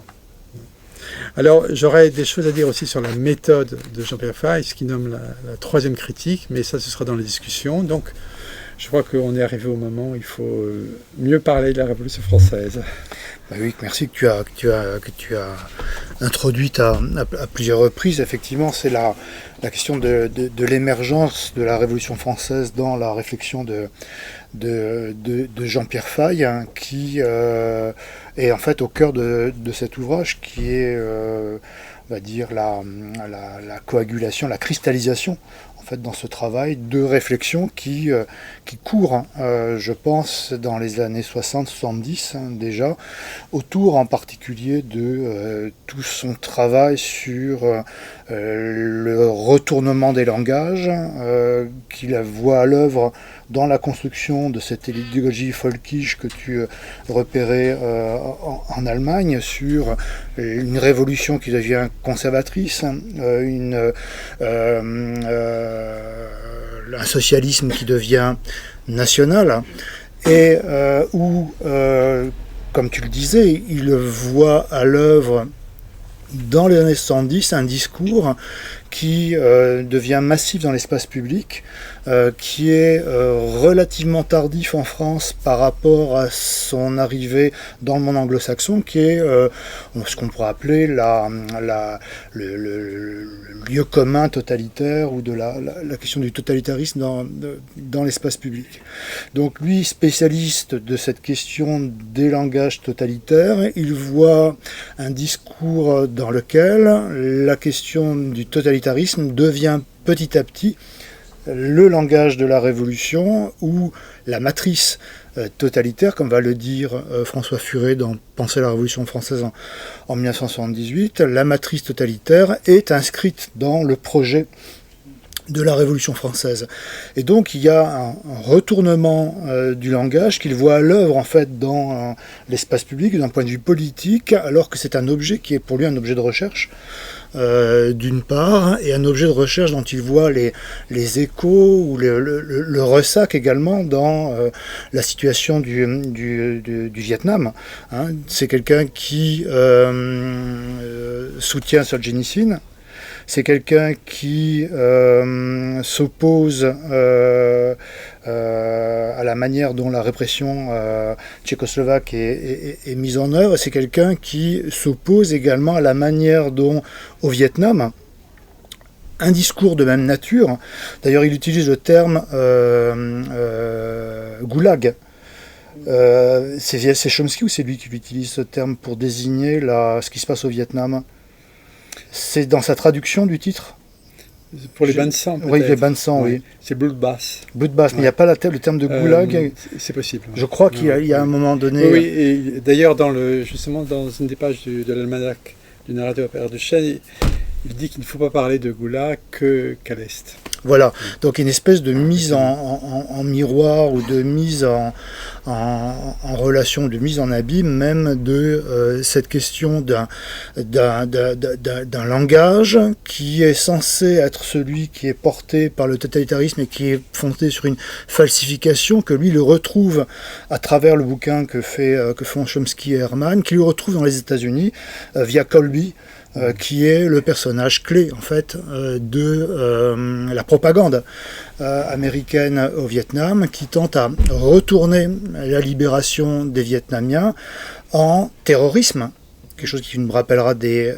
Alors, j'aurais des choses à dire aussi sur la méthode de Jean-Pierre Faye, ce qu'il nomme la troisième critique, mais ça, ce sera dans les discussions. Donc, je crois qu'on est arrivé au moment où il faut mieux parler de la Révolution française. Bah oui, merci que tu as introduite à plusieurs reprises. Effectivement, c'est la question de l'émergence de la Révolution française dans la réflexion de Jean-Pierre Faye, hein, qui est en fait au cœur de cet ouvrage, qui est, on va dire, la coagulation, la cristallisation, en fait, dans ce travail de réflexion qui court, je pense, dans les années 60-70 déjà, autour en particulier de tout son travail sur le retournement des langages, qu'il voit à l'œuvre dans la construction de cette idéologie folkish que tu repérais en Allemagne, sur une révolution qui devient conservatrice, un socialisme qui devient national, et où, comme tu le disais, il voit à l'œuvre dans les années 70 un discours qui devient massif dans l'espace public, qui est relativement tardif en France par rapport à son arrivée dans le monde anglo-saxon, qui est ce qu'on pourrait appeler le lieu commun totalitaire, ou de la question du totalitarisme dans l'espace public. Donc lui, spécialiste de cette question des langages totalitaires, il voit un discours dans lequel la question du totalitarisme devient petit à petit le langage de la Révolution, ou la matrice totalitaire, comme va le dire François Furet dans Penser la Révolution française en 1978. La matrice totalitaire est inscrite dans le projet de la Révolution française. Et donc il y a un retournement du langage qu'il voit à l'œuvre en fait dans l'espace public d'un point de vue politique, alors que c'est un objet qui est pour lui un objet de recherche, d'une part, et un objet de recherche dont il voit les échos ou le ressac également dans la situation du Vietnam. Hein. C'est quelqu'un qui soutient Solzhenitsyn. C'est quelqu'un qui s'oppose à la manière dont la répression tchécoslovaque est mise en œuvre. C'est quelqu'un qui s'oppose également à la manière dont, au Vietnam, un discours de même nature, d'ailleurs il utilise le terme goulag. C'est Chomsky ou c'est lui qui utilise ce terme pour désigner ce qui se passe au Vietnam? C'est dans sa traduction du titre? Pour les bains de sang, peut-être. Oui, les bains de sang, oui. C'est Bloodbath. Bloodbath, mais il n'y a pas le terme de goulag. C'est possible. Je crois qu'il y a un moment donné... Oui, et d'ailleurs, justement, dans une des pages de l'almanach du narrateur Père de Chêne, il dit qu'il ne faut pas parler de goulag qu'à l'Est. Voilà, donc une espèce de mise en miroir, ou de mise en relation, de mise en abîme même de cette question d'un langage qui est censé être celui qui est porté par le totalitarisme et qui est fondé sur une falsification, que lui le retrouve à travers le bouquin que font Chomsky et Herman, qui le retrouve dans les États-Unis via Colby, qui est le personnage clé en fait de la propagande américaine au Vietnam, qui tente à retourner la libération des Vietnamiens en terrorisme, quelque chose qui me rappellera des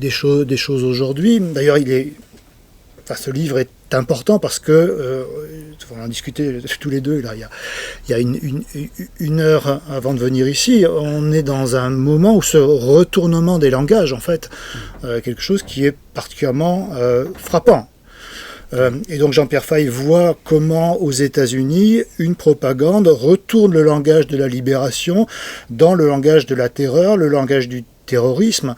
choses aujourd'hui. D'ailleurs, ce livre est important parce que, on en discutait tous les deux, là, il y a une heure avant de venir ici, on est dans un moment où ce retournement des langages, en fait, quelque chose qui est particulièrement frappant. Et donc Jean-Pierre Faye voit comment, aux États-Unis, une propagande retourne le langage de la libération dans le langage de la terreur, le langage du terrorisme,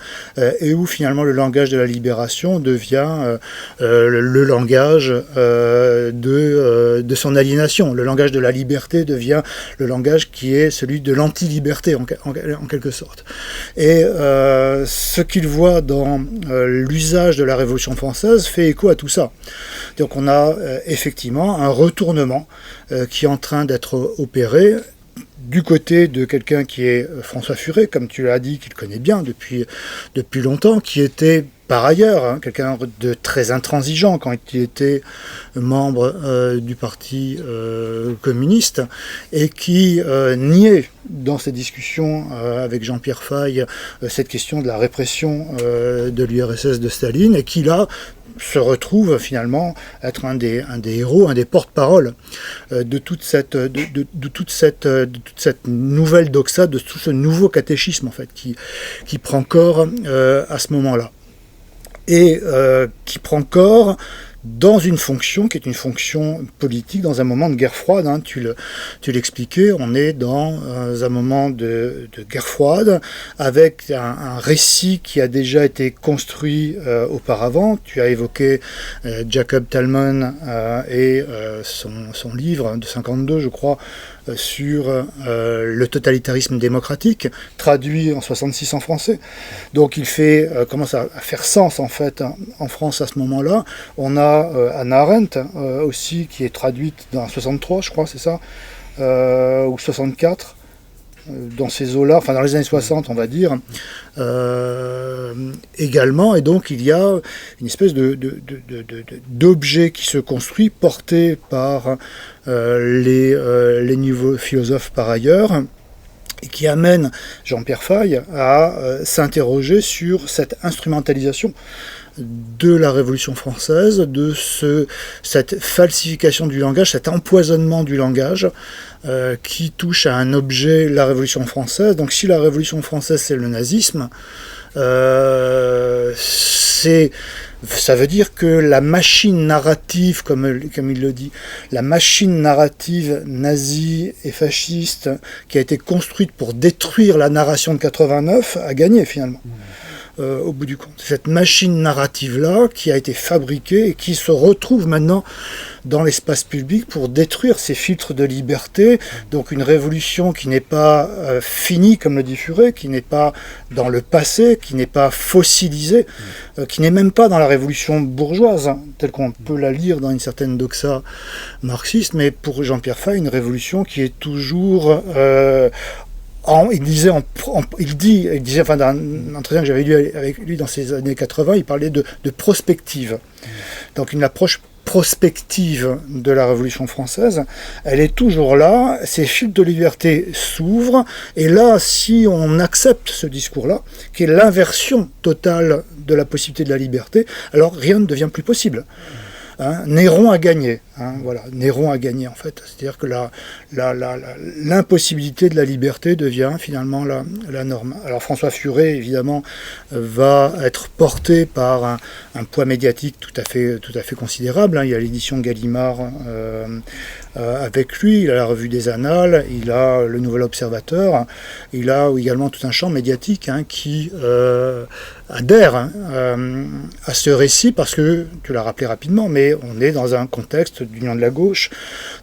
et où finalement le langage de la libération devient le langage de son aliénation. Le langage de la liberté devient le langage qui est celui de l'anti-liberté en quelque sorte. Et ce qu'il voit dans l'usage de la Révolution française fait écho à tout ça. Donc on a effectivement un retournement qui est en train d'être opéré du côté de quelqu'un qui est François Furet, comme tu l'as dit, qu'il connaît bien depuis longtemps, qui était par ailleurs, quelqu'un de très intransigeant quand il était membre du Parti communiste, et qui niait dans ses discussions avec Jean-Pierre Faye cette question de la répression de l'URSS de Staline, et qui là se retrouve finalement être un des héros, un des porte-parole de toute cette nouvelle doxa, de tout ce nouveau catéchisme en fait qui prend corps à ce moment-là, et qui prend corps dans une fonction qui est une fonction politique, dans un moment de guerre froide, hein, tu l'expliquais, on est dans un moment de guerre froide, avec un récit qui a déjà été construit auparavant. Tu as évoqué Jacob Talmon et son livre de 52, je crois, sur le totalitarisme démocratique, traduit en 66 en français. Donc il commence à faire sens en fait en France à ce moment-là. On a Hannah Arendt aussi, qui est traduite dans 63, je crois, c'est ça, ou 64, dans ces eaux-là, enfin dans les années 60, on va dire, également. Et donc il y a une espèce d'objet qui se construit, porté par les nouveaux philosophes par ailleurs, et qui amène Jean-Pierre Faye à s'interroger sur cette instrumentalisation de la Révolution française, de cette falsification du langage, cet empoisonnement du langage qui touche à un objet, la Révolution française. Donc si la Révolution française c'est le nazisme, ça veut dire que la machine narrative, comme il le dit, la machine narrative nazie et fasciste qui a été construite pour détruire la narration de 89 a gagné finalement. Au bout du compte. Cette machine narrative-là qui a été fabriquée et qui se retrouve maintenant dans l'espace public pour détruire ces filtres de liberté. Donc une révolution qui n'est pas finie, comme le dit Furet, qui n'est pas dans le passé, qui n'est pas fossilisée, qui n'est même pas dans la révolution bourgeoise, hein, telle qu'on peut la lire dans une certaine doxa marxiste, mais pour Jean-Pierre Faye, une révolution qui est toujours... il disait, enfin, dans un entretien que j'avais lu avec lui dans ces années 80, il parlait de prospective. Donc une approche prospective de la Révolution française, elle est toujours là, ces filtres de liberté s'ouvrent, et là, si on accepte ce discours-là, qui est l'inversion totale de la possibilité de la liberté, alors rien ne devient plus possible. Hein, Néron a gagné, hein, voilà, Néron a gagné en fait, c'est-à-dire que l'impossibilité de la liberté devient finalement la norme. Alors François Furet évidemment va être porté par un poids médiatique tout à fait considérable, hein. Il y a l'édition Gallimard avec lui, il a la Revue des Annales, il a le Nouvel Observateur, il a également tout un champ médiatique, hein, qui adhère à ce récit, parce que, tu l'as rappelé rapidement, mais on est dans un contexte d'union de la gauche,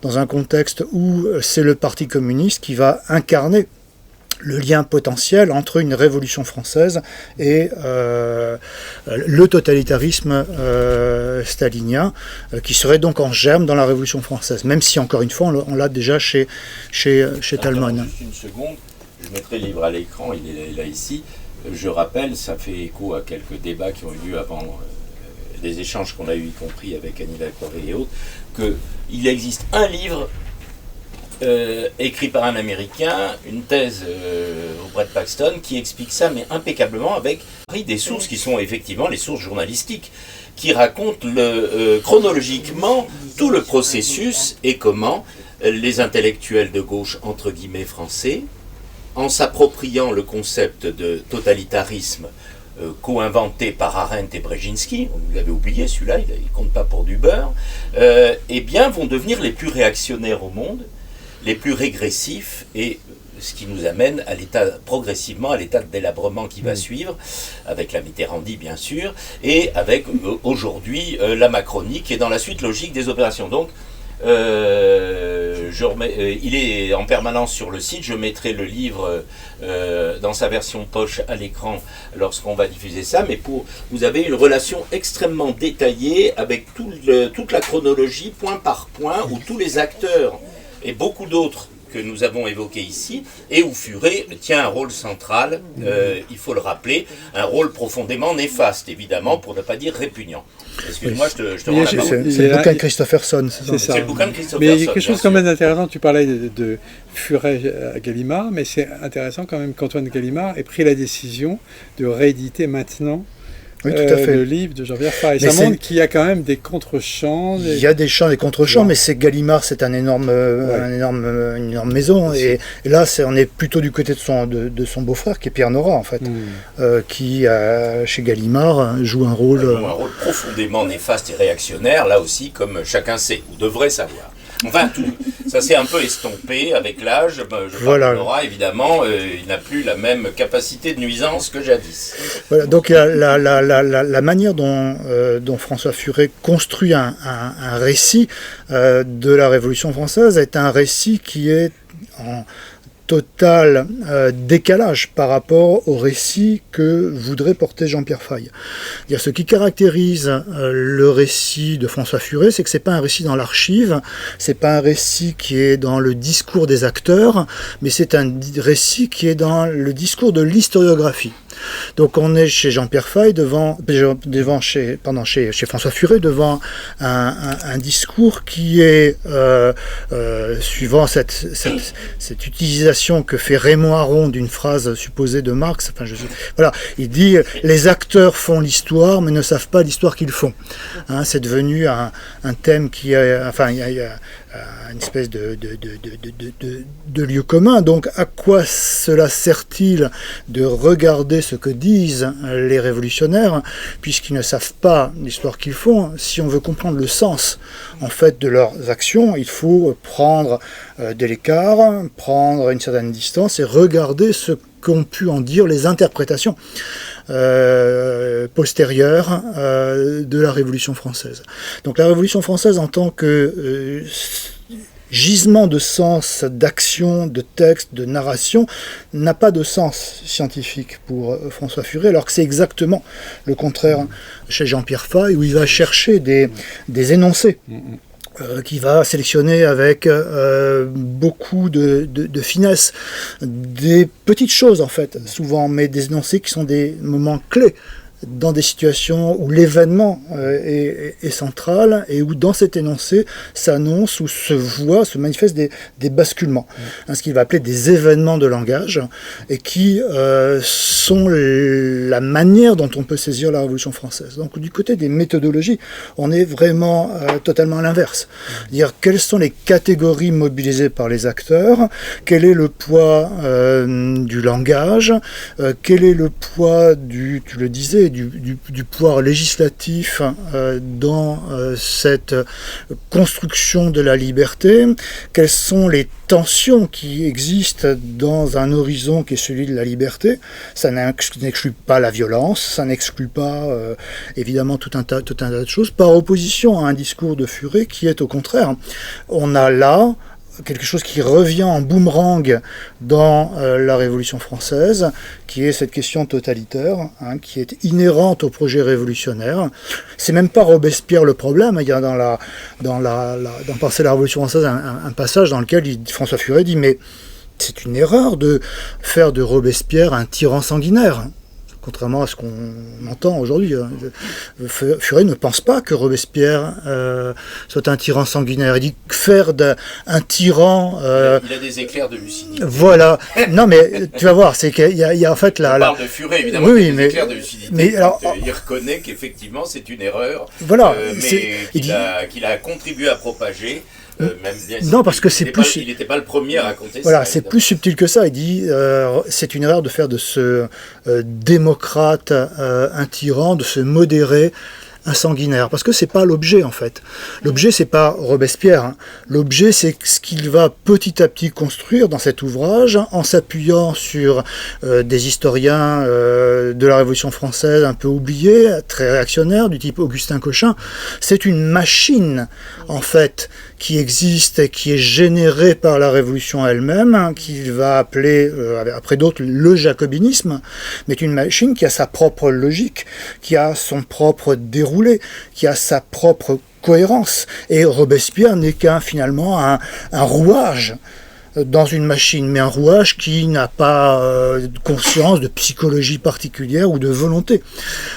dans un contexte où c'est le Parti communiste qui va incarner le lien potentiel entre une révolution française et le totalitarisme stalinien, qui serait donc en germe dans la Révolution française, même si, encore une fois, on l'a déjà chez Talmon. Juste une seconde, je mettrai le livre à l'écran, il est là ici. Je rappelle, ça fait écho à quelques débats qui ont eu lieu avant des échanges qu'on a eu, y compris avec Annie Lacroix et autres, qu'il existe un livre écrit par un Américain, une thèse auprès de Paxton, qui explique ça, mais impeccablement, avec des sources qui sont effectivement les sources journalistiques, qui racontent chronologiquement tout le processus et comment les intellectuels de gauche, entre guillemets, français, en s'appropriant le concept de totalitarisme co-inventé par Arendt et Brzezinski, on l'avait oublié celui-là, il ne compte pas pour du beurre, eh bien vont devenir les plus réactionnaires au monde, les plus régressifs, et ce qui nous amène progressivement à l'état de délabrement qui va suivre, avec la Mitterrandie bien sûr, et avec aujourd'hui la Macronie qui est dans la suite logique des opérations. Donc il est en permanence sur le site, je mettrai le livre dans sa version poche à l'écran lorsqu'on va diffuser ça, mais vous avez une relation extrêmement détaillée avec toute la chronologie point par point, où tous les acteurs et beaucoup d'autres que nous avons évoqués ici, et où Furet tient un rôle central, il faut le rappeler, un rôle profondément néfaste, évidemment, pour ne pas dire répugnant. Excuse-moi, je te rends la parole. C'est le bouquin de Christopherson. C'est le bouquin de Christopherson. Mais il y a quelque chose quand même d'intéressant, tu parlais de Furet à Gallimard, mais c'est intéressant quand même qu'Antoine Gallimard ait pris la décision de rééditer maintenant Oui, tout à fait. le livre de Jean-Pierre Fay. Mais Ça montre qu'il y a quand même des contre-champs. Il y a des champs, des contre-champs, mais c'est Gallimard, c'est une énorme maison. Et là, on est plutôt du côté de son beau-frère, qui est Pierre Nora, en fait, qui, chez Gallimard, joue un rôle profondément néfaste et réactionnaire, là aussi, comme chacun sait, ou devrait savoir. Enfin, ça s'est un peu estompé avec l'âge. Je parle de Nora, évidemment, il n'a plus la même capacité de nuisance que jadis. Voilà, donc la manière dont François Furet construit un récit de la Révolution française est un récit qui est en total décalage par rapport au récit que voudrait porter Jean-Pierre Fay. Ce qui caractérise le récit de François Furet, c'est que c'est pas un récit dans l'archive, c'est pas un récit qui est dans le discours des acteurs, mais c'est un récit qui est dans le discours de l'historiographie. Donc on est chez Jean-Pierre Fay chez François Furet devant un discours qui est suivant cette utilisation que fait Raymond Aron d'une phrase supposée de Marx. Voilà, il dit les acteurs font l'histoire mais ne savent pas l'histoire qu'ils font. C'est devenu un thème qui il y a une espèce de lieu commun. Donc à quoi cela sert-il de regarder ce que disent les révolutionnaires, puisqu'ils ne savent pas l'histoire qu'ils font? Si on veut comprendre le sens en fait de leurs actions, il faut prendre de l'écart, prendre une certaine distance et regarder ce qu'ont pu en dire les interprétations postérieures de la Révolution française. Donc la Révolution française en tant que gisement de sens, d'action, de texte, de narration, n'a pas de sens scientifique pour François Furet, alors que c'est exactement le contraire chez Jean-Pierre Fay, où il va chercher des énoncés. Qui va sélectionner avec beaucoup de finesse des petites choses en fait, souvent, mais des énoncés qui sont des moments clés dans des situations où l'événement est central et où dans cet énoncé s'annonce ou se manifestent des basculements. Ce qu'il va appeler des événements de langage et qui sont la manière dont on peut saisir la Révolution française. Donc du côté des méthodologies, on est vraiment totalement à l'inverse. Dire quelles sont les catégories mobilisées par les acteurs, quel est le poids du langage, quel est le poids tu le disais, du pouvoir législatif dans cette construction de la liberté, quelles sont les tensions qui existent dans un horizon qui est celui de la liberté. Ça n'exclut pas la violence, ça n'exclut pas évidemment tout un tas de choses, par opposition à un discours de Furet qui est au contraire, on a là quelque chose qui revient en boomerang dans la Révolution française, qui est cette question totalitaire, qui est inhérente au projet révolutionnaire. C'est même pas Robespierre le problème. Il y a dans Penser la Révolution française un passage dans lequel François Furet dit mais c'est une erreur de faire de Robespierre un tyran sanguinaire. Contrairement à ce qu'on entend aujourd'hui. Furet ne pense pas que Robespierre soit un tyran sanguinaire. Il dit que faire un tyran... Il a des éclairs de lucidité. Voilà. Non, mais tu vas voir, c'est qu'il y a en fait... On parle de Furet, évidemment, oui, des éclairs de lucidité. Mais alors, il reconnaît qu'effectivement, c'est une erreur, voilà, mais qu'il a contribué à propager. Non, parce que c'est plus... Il n'était pas le premier à raconter ça. Voilà, c'est plus subtil que ça. Il dit c'est une erreur de faire de ce démocrate un tyran, de se modérer un sanguinaire, parce que c'est pas l'objet en fait. L'objet c'est pas Robespierre, l'objet c'est ce qu'il va petit à petit construire dans cet ouvrage en s'appuyant sur des historiens de la Révolution française un peu oubliés, très réactionnaires, du type Augustin Cochin. C'est une machine en fait qui existe et qui est générée par la Révolution elle-même, qu'il va appeler, après d'autres, le jacobinisme, mais une machine qui a sa propre logique, qui a son propre déroulé, qui a sa propre cohérence. Et Robespierre n'est finalement un rouage dans une machine, mais un rouage qui n'a pas conscience de psychologie particulière ou de volonté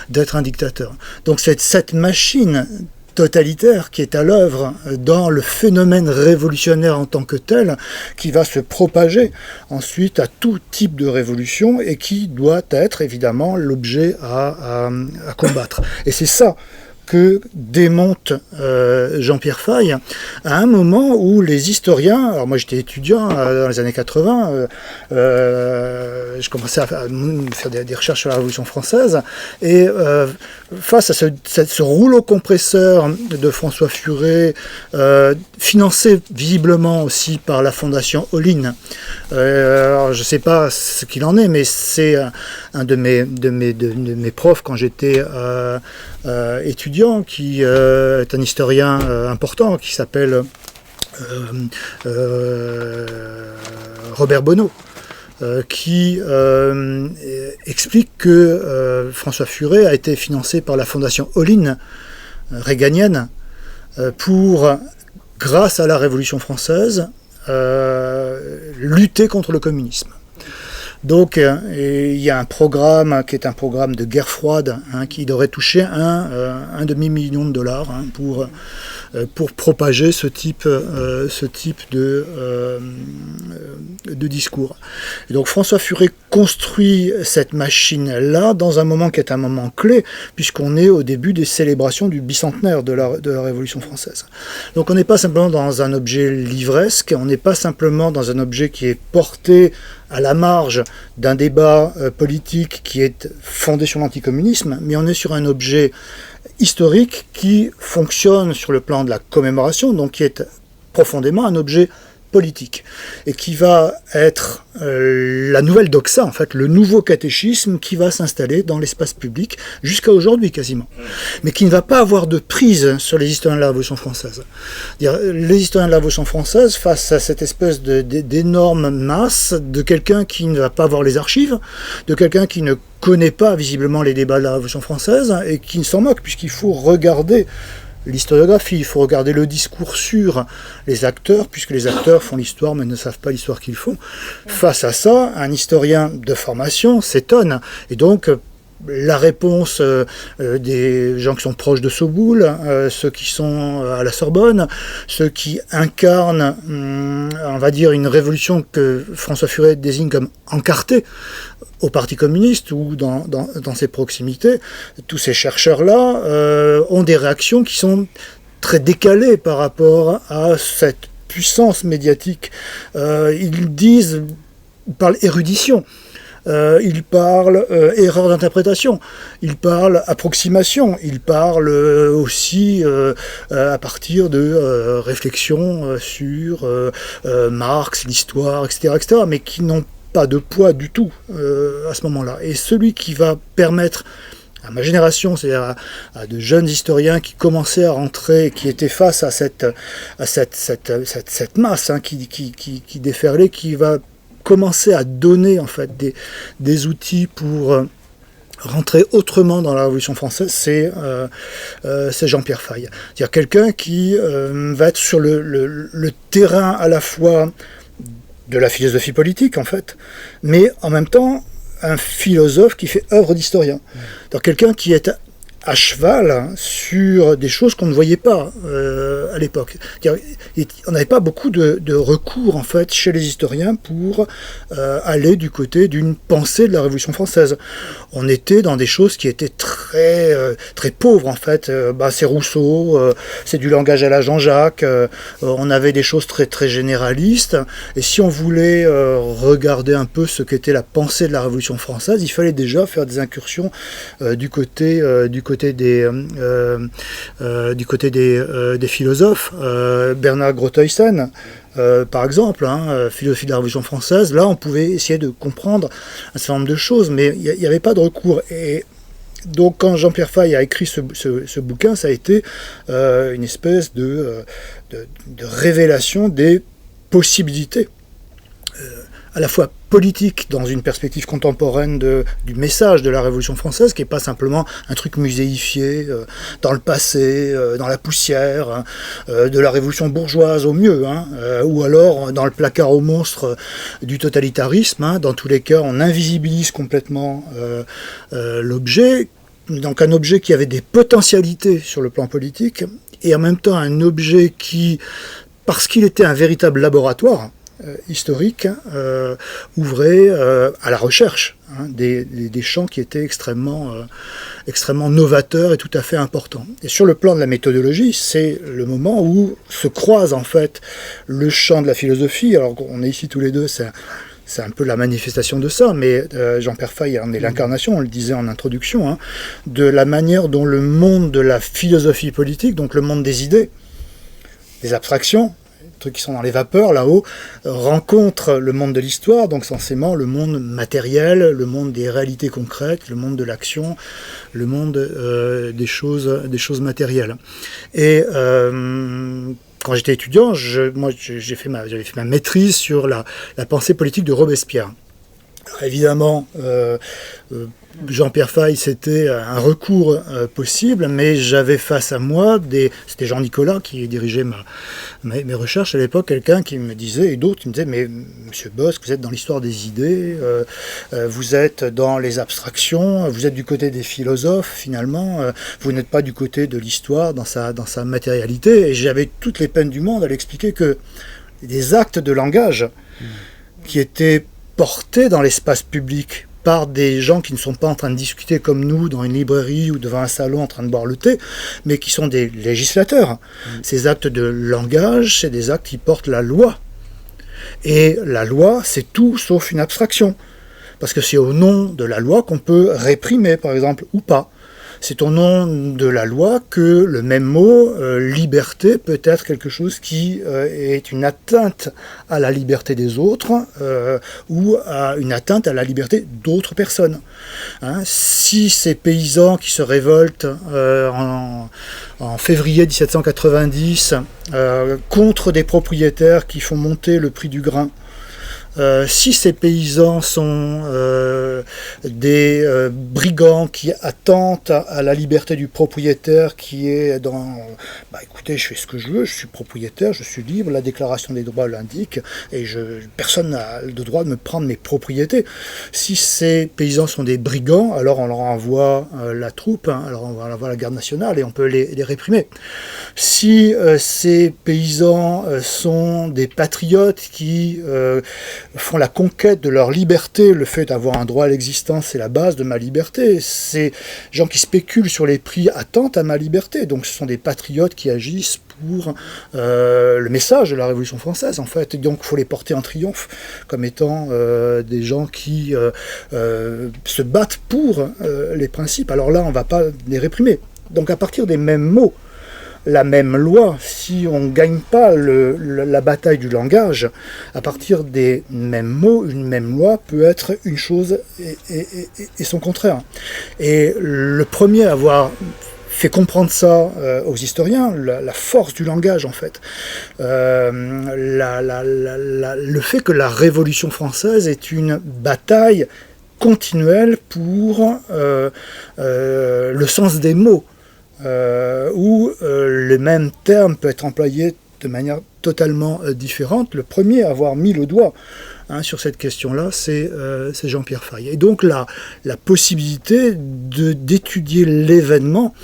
d'être un dictateur. Donc c'est cette machine totalitaire qui est à l'œuvre dans le phénomène révolutionnaire en tant que tel, qui va se propager ensuite à tout type de révolution et qui doit être évidemment l'objet à combattre. Et c'est ça que démonte Jean-Pierre Faye à un moment où les historiens, alors moi j'étais étudiant dans les années 80, je commençais à faire des recherches sur la Révolution française, et face à ce rouleau compresseur de François Furet, financé visiblement aussi par la fondation Olin, alors je ne sais pas ce qu'il en est, mais c'est un de mes profs quand j'étais étudiant, qui est un historien important, qui s'appelle Robert Bonneau, qui explique que François Furet a été financé par la fondation Olin réganienne pour, grâce à la Révolution française, lutter contre le communisme. Donc il y a un programme qui est un programme de guerre froide, qui devrait toucher un demi-million de dollars pour propager ce type de discours. Et donc François Furet construit cette machine-là dans un moment qui est un moment clé, puisqu'on est au début des célébrations du bicentenaire de la Révolution française. Donc on n'est pas simplement dans un objet livresque, on n'est pas simplement dans un objet qui est porté à la marge d'un débat politique qui est fondé sur l'anticommunisme, mais on est sur un objet historique qui fonctionne sur le plan de la commémoration, donc qui est profondément un objet politique, et qui va être la nouvelle doxa, en fait, le nouveau catéchisme qui va s'installer dans l'espace public jusqu'à aujourd'hui quasiment, mais qui ne va pas avoir de prise sur les historiens de la Révolution française. Les historiens de la Révolution française, face à cette espèce d'énorme masse de quelqu'un qui ne va pas voir les archives, de quelqu'un qui ne connaît pas visiblement les débats de la Révolution française et qui s'en moque, puisqu'il faut regarder l'historiographie, il faut regarder le discours sur les acteurs, puisque les acteurs font l'histoire mais ne savent pas l'histoire qu'ils font. Face à ça, un historien de formation s'étonne. Et donc, la réponse des gens qui sont proches de Soboul, ceux qui sont à la Sorbonne, ceux qui incarnent, on va dire, une révolution que François Furet désigne comme encartée au Parti communiste ou dans ses proximités, tous ces chercheurs-là ont des réactions qui sont très décalées par rapport à cette puissance médiatique. Ils parlent érudition. Il parle erreur d'interprétation, il parle approximation, il parle aussi à partir de réflexions sur Marx, l'histoire, etc., mais qui n'ont pas de poids du tout à ce moment-là. Et celui qui va permettre à ma génération, c'est-à-dire à de jeunes historiens qui commençaient à rentrer, qui étaient face à cette masse qui déferlait, qui va commencer à donner en fait des outils pour rentrer autrement dans la Révolution française, c'est Jean-Pierre Faye. C'est-à-dire quelqu'un qui va être sur le terrain à la fois de la philosophie politique en fait, mais en même temps un philosophe qui fait œuvre d'historien. C'est-à-dire quelqu'un qui est à cheval sur des choses qu'on ne voyait pas à l'époque. On n'avait pas beaucoup de recours en fait chez les historiens pour aller du côté d'une pensée de la Révolution française. On était dans des choses qui étaient très pauvres en fait. C'est Rousseau, c'est du langage à la Jean-Jacques. On avait des choses très généralistes. Et si on voulait regarder un peu ce qu'était la pensée de la Révolution française, il fallait déjà faire des incursions du côté des philosophes. Bernard Grothuysen, par exemple, philosophie de la Révolution française, là on pouvait essayer de comprendre un certain nombre de choses, mais il n'y avait pas de recours. Et donc quand Jean-Pierre Faye a écrit ce bouquin, ça a été une espèce de révélation des possibilités, à la fois politique dans une perspective contemporaine du message de la Révolution française, qui n'est pas simplement un truc muséifié dans le passé, dans la poussière, de la Révolution bourgeoise au mieux, ou alors dans le placard aux monstres du totalitarisme. Dans tous les cas, on invisibilise complètement l'objet, donc un objet qui avait des potentialités sur le plan politique, et en même temps un objet qui, parce qu'il était un véritable laboratoire historique, ouvrait à la recherche des champs qui étaient extrêmement novateurs et tout à fait importants. Et sur le plan de la méthodologie, c'est le moment où se croise en fait le champ de la philosophie. Alors on est ici tous les deux, c'est un peu la manifestation de ça, mais Jean-Pierre Faye en est l'incarnation, on le disait en introduction, de la manière dont le monde de la philosophie politique, donc le monde des idées, des abstractions, trucs qui sont dans les vapeurs là-haut, rencontre le monde de l'histoire, donc censément le monde matériel, le monde des réalités concrètes, le monde de l'action, le monde des choses matérielles. Et quand j'étais étudiant, j'avais fait ma maîtrise sur la pensée politique de Robespierre. Alors évidemment, Jean-Pierre Faye, c'était un recours possible, mais j'avais face à moi, c'était Jean-Nicolas qui dirigeait mes recherches à l'époque, quelqu'un qui me disait, et d'autres qui me disaient, mais monsieur Bosc, vous êtes dans l'histoire des idées, vous êtes dans les abstractions, vous êtes du côté des philosophes finalement, vous n'êtes pas du côté de l'histoire dans sa matérialité, et j'avais toutes les peines du monde à l'expliquer que des actes de langage qui étaient portés dans l'espace public par des gens qui ne sont pas en train de discuter comme nous dans une librairie ou devant un salon en train de boire le thé, mais qui sont des législateurs. Ces actes de langage, c'est des actes qui portent la loi. Et la loi, c'est tout sauf une abstraction. Parce que c'est au nom de la loi qu'on peut réprimer, par exemple, ou pas. C'est au nom de la loi que le même mot, liberté, peut être quelque chose qui est une atteinte à la liberté des autres ou à une atteinte à la liberté d'autres personnes. Si ces paysans qui se révoltent en février 1790 contre des propriétaires qui font monter le prix du grain, si ces paysans sont des brigands qui attentent à la liberté du propriétaire qui est dans écoutez, je fais ce que je veux, je suis propriétaire, je suis libre, la déclaration des droits l'indique et personne n'a le droit de me prendre mes propriétés. Si ces paysans sont des brigands, alors on leur envoie la troupe, alors on va envoyer la garde nationale et on peut les réprimer. Si ces paysans sont des patriotes qui font la conquête de leur liberté, le fait d'avoir un droit à l'existence, c'est la base de ma liberté. Ces gens qui spéculent sur les prix attentent à ma liberté. Donc ce sont des patriotes qui agissent pour le message de la Révolution française, en fait. Et donc il faut les porter en triomphe comme étant des gens qui se battent pour les principes. Alors là, on ne va pas les réprimer. Donc à partir des mêmes mots, la même loi, si on ne gagne pas la bataille du langage, à partir des mêmes mots, une même loi peut être une chose et son contraire. Et le premier à avoir fait comprendre ça aux historiens, la force du langage en fait, le fait que la Révolution française est une bataille continuelle pour le sens des mots, où le même terme peut être employé de manière totalement différente. Le premier à avoir mis le doigt sur cette question-là, c'est Jean-Pierre Faye. Et donc la possibilité d'étudier l'événement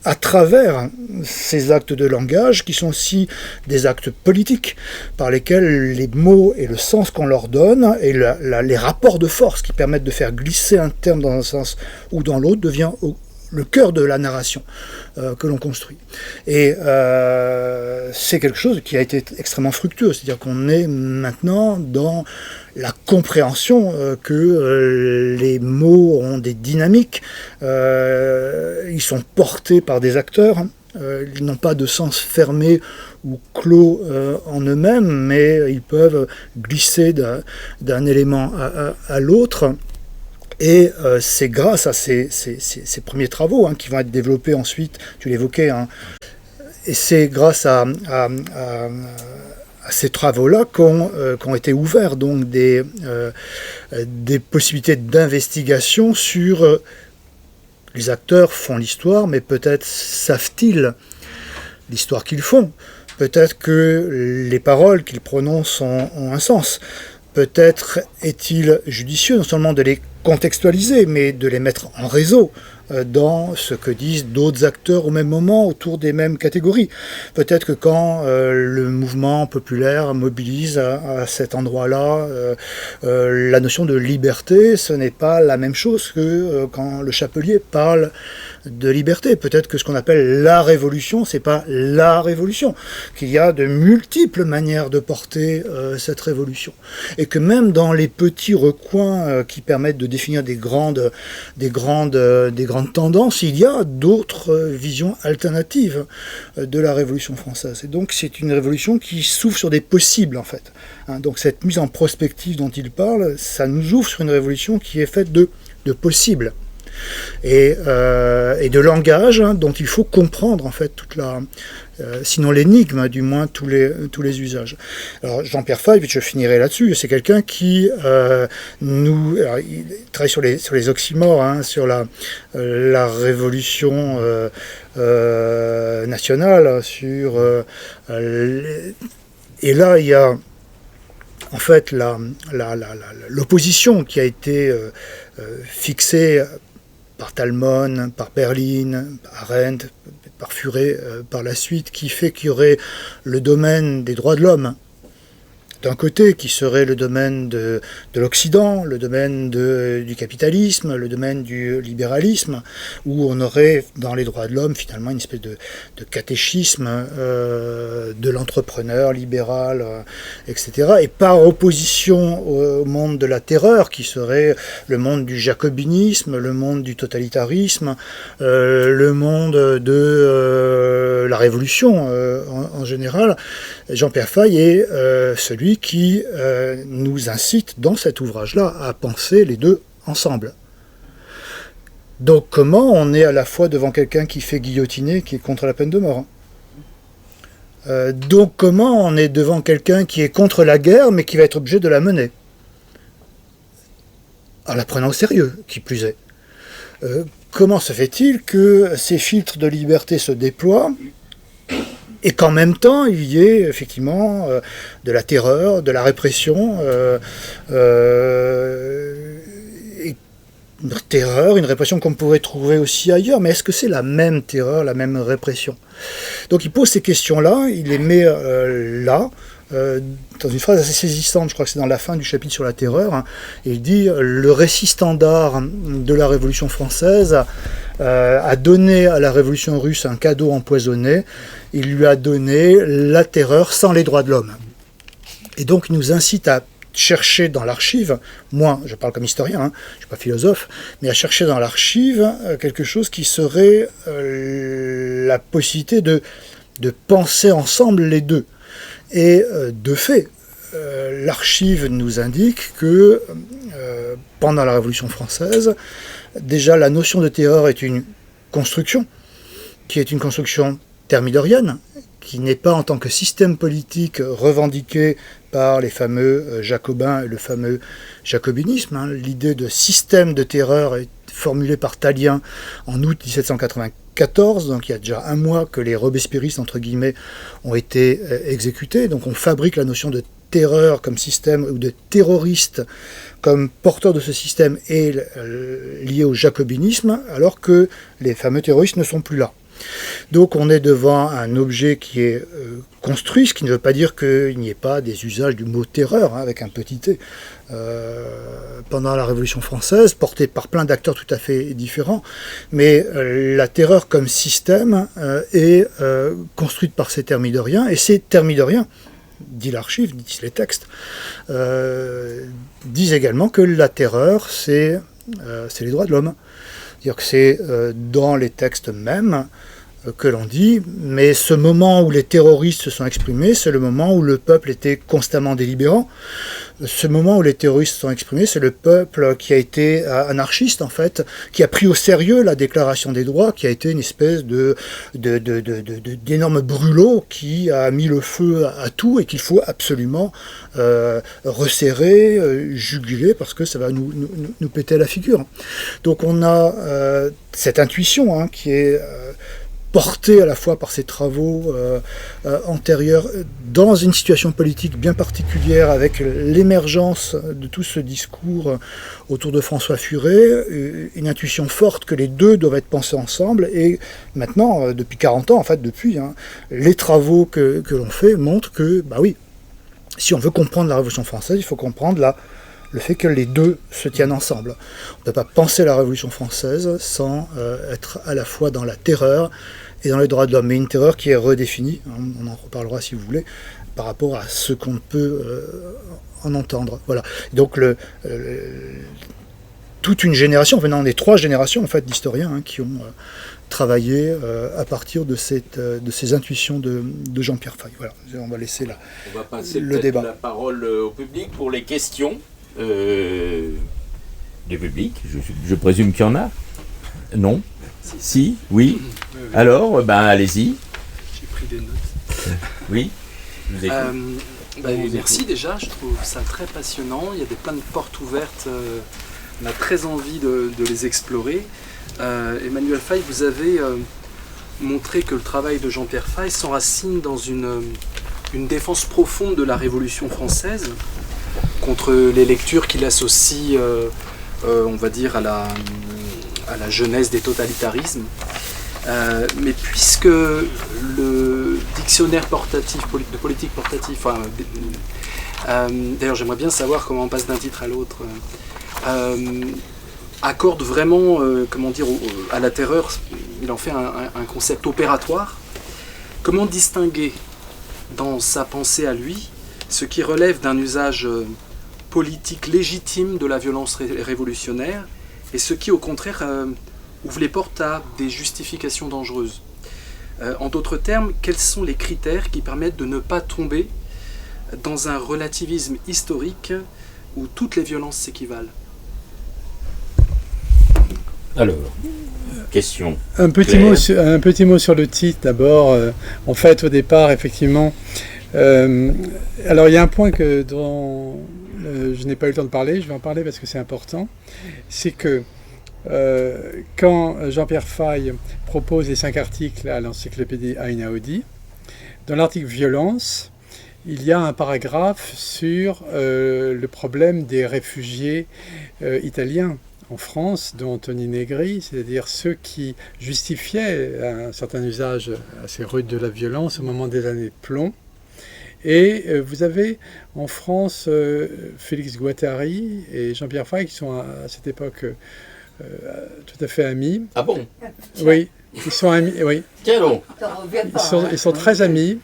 à travers ces actes de langage, qui sont aussi des actes politiques, par lesquels les mots et le sens qu'on leur donne, et les rapports de force qui permettent de faire glisser un terme dans un sens ou dans l'autre, devient le cœur de la narration que l'on construit. Et c'est quelque chose qui a été extrêmement fructueux, c'est-à-dire qu'on est maintenant dans la compréhension que les mots ont des dynamiques, ils sont portés par des acteurs, ils n'ont pas de sens fermé ou clos en eux-mêmes, mais ils peuvent glisser d'un élément à l'autre. Et c'est grâce à ces premiers travaux qui vont être développés ensuite, tu l'évoquais, et c'est grâce à ces travaux-là qu'ont été ouverts donc des possibilités d'investigation sur les acteurs font l'histoire, mais peut-être savent-ils l'histoire qu'ils font. Peut-être que les paroles qu'ils prononcent ont un sens. Peut-être est-il judicieux non seulement de les contextualiser, mais de les mettre en réseau dans ce que disent d'autres acteurs au même moment autour des mêmes catégories. Peut-être que quand le mouvement populaire mobilise à cet endroit-là la notion de liberté, ce n'est pas la même chose que quand le Chapelier parle de liberté. Peut-être que ce qu'on appelle la révolution, c'est pas la révolution, qu'il y a de multiples manières de porter cette révolution. Et que même dans les petits recoins qui permettent de définir des grandes tendances, il y a d'autres visions alternatives de la Révolution française. Et donc c'est une révolution qui s'ouvre sur des possibles en fait. Donc cette mise en prospective dont il parle, ça nous ouvre sur une révolution qui est faite de possibles. Et de langage dont il faut comprendre en fait toute la, sinon l'énigme, du moins tous les usages. Alors Jean-Pierre Faye, je finirai là-dessus, c'est quelqu'un qui il travaille sur les oxymores, sur la révolution nationale, et là il y a en fait l'opposition qui a été fixée par Talmon, par Berlin, par Arendt, par Furet par la suite, qui fait qu'il y aurait le domaine des droits de l'homme, d'un côté, qui serait le domaine de l'Occident, le domaine du capitalisme, le domaine du libéralisme, où on aurait dans les droits de l'homme finalement une espèce de catéchisme de l'entrepreneur libéral, etc. Et par opposition au monde de la terreur, qui serait le monde du jacobinisme, le monde du totalitarisme, le monde de la révolution en général, Jean-Pierre Faye est celui qui nous incite dans cet ouvrage-là à penser les deux ensemble. Donc comment on est à la fois devant quelqu'un qui fait guillotiner, qui est contre la peine de mort, donc comment on est devant quelqu'un qui est contre la guerre, mais qui va être obligé de la mener, en la prenant au sérieux, qui plus est. Comment se fait-il que ces filtres de liberté se déploient et qu'en même temps, il y ait effectivement de la terreur, de la répression, une répression qu'on pourrait trouver aussi ailleurs, mais est-ce que c'est la même terreur, la même répression? Donc il pose ces questions-là, il les met là, dans une phrase assez saisissante, je crois que c'est dans la fin du chapitre sur la terreur, et il dit « Le récit standard de la Révolution française a donné à la Révolution russe un cadeau empoisonné, il lui a donné la terreur sans les droits de l'homme. » Et donc il nous incite à chercher dans l'archive, moi je parle comme historien, je ne suis pas philosophe, mais à chercher dans l'archive quelque chose qui serait la possibilité de penser ensemble les deux. Et de fait, l'archive nous indique que pendant la Révolution française, déjà la notion de terreur est une construction, qui est une construction thermidorienne, qui n'est pas en tant que système politique revendiqué par les fameux jacobins et le fameux jacobinisme. L'idée de système de terreur est formulée par Tallien en août 1794, donc il y a déjà un mois que les robespierristes, entre guillemets, ont été exécutés. Donc on fabrique la notion de terreur comme système, ou de terroriste comme porteur de ce système est lié au jacobinisme, alors que les fameux terroristes ne sont plus là. Donc on est devant un objet qui est construit, ce qui ne veut pas dire qu'il n'y ait pas des usages du mot terreur, avec un petit t, pendant la Révolution française, porté par plein d'acteurs tout à fait différents, mais la terreur comme système est construite par ces thermidoriens, et ces thermidoriens, dit l'archive, disent les textes, disent également que la terreur, c'est les droits de l'homme. C'est-à-dire que c'est dans les textes mêmes que l'on dit, mais ce moment où les terroristes se sont exprimés, c'est le moment où le peuple était constamment délibérant. Ce moment où les terroristes se sont exprimés, c'est le peuple qui a été anarchiste, en fait, qui a pris au sérieux la Déclaration des droits, qui a été une espèce d'énorme brûlot qui a mis le feu à tout et qu'il faut absolument resserrer, juguler, parce que ça va nous péter la figure. Donc on a cette intuition qui est porté à la fois par ses travaux antérieurs dans une situation politique bien particulière avec l'émergence de tout ce discours autour de François Furet, une intuition forte que les deux doivent être pensés ensemble et maintenant, depuis 40 ans, en fait depuis, les travaux que l'on fait montrent que, bah oui, si on veut comprendre la Révolution française, il faut comprendre le fait que les deux se tiennent ensemble. On ne peut pas penser la Révolution française sans être à la fois dans la terreur et dans les droits de l'homme, mais une terreur qui est redéfinie, on en reparlera si vous voulez, par rapport à ce qu'on peut en entendre. Voilà. Donc toute une génération, enfin non, les 3 générations en fait, d'historiens qui ont travaillé à partir de ces intuitions de Jean-Pierre Faye. Voilà. On va laisser là on va passer le débat. La parole au public pour les questions. Du public, je présume qu'il y en a. Non? Si? Oui? Alors, allez-y. J'ai pris des notes. Oui? Je vous écoute. Merci déjà, je trouve ça très passionnant. Il y a plein de portes ouvertes. On a très envie de les explorer. Emmanuel Faye, vous avez montré que le travail de Jean-Pierre Faye s'enracine dans une défense profonde de la Révolution française, contre les lectures qu'il associe, on va dire, à la genèse des totalitarismes. Mais puisque le dictionnaire portatif, de politique portative, d'ailleurs j'aimerais bien savoir comment on passe d'un titre à l'autre, accorde vraiment, à la terreur, il en fait un concept opératoire. Comment distinguer dans sa pensée à lui ce qui relève d'un usage politique légitime de la violence révolutionnaire et ce qui, au contraire, ouvre les portes à des justifications dangereuses. En d'autres termes, quels sont les critères qui permettent de ne pas tomber dans un relativisme historique où toutes les violences s'équivalent? Alors, question. Un petit mot sur le titre d'abord. En fait, au départ, effectivement, alors il y a un point dont je n'ai pas eu le temps de parler, je vais en parler parce que c'est important, c'est que quand Jean-Pierre Faye propose les 5 articles à l'encyclopédie Einaudi, dans l'article violence, il y a un paragraphe sur le problème des réfugiés italiens en France, dont Anthony Negri, c'est-à-dire ceux qui justifiaient un certain usage assez rude de la violence au moment des années de plomb. Et vous avez en France Félix Guattari et Jean-Pierre Faye qui sont à cette époque tout à fait amis. Ah bon? Oui, ils sont amis, oui. Tiens donc. Ils sont très amis.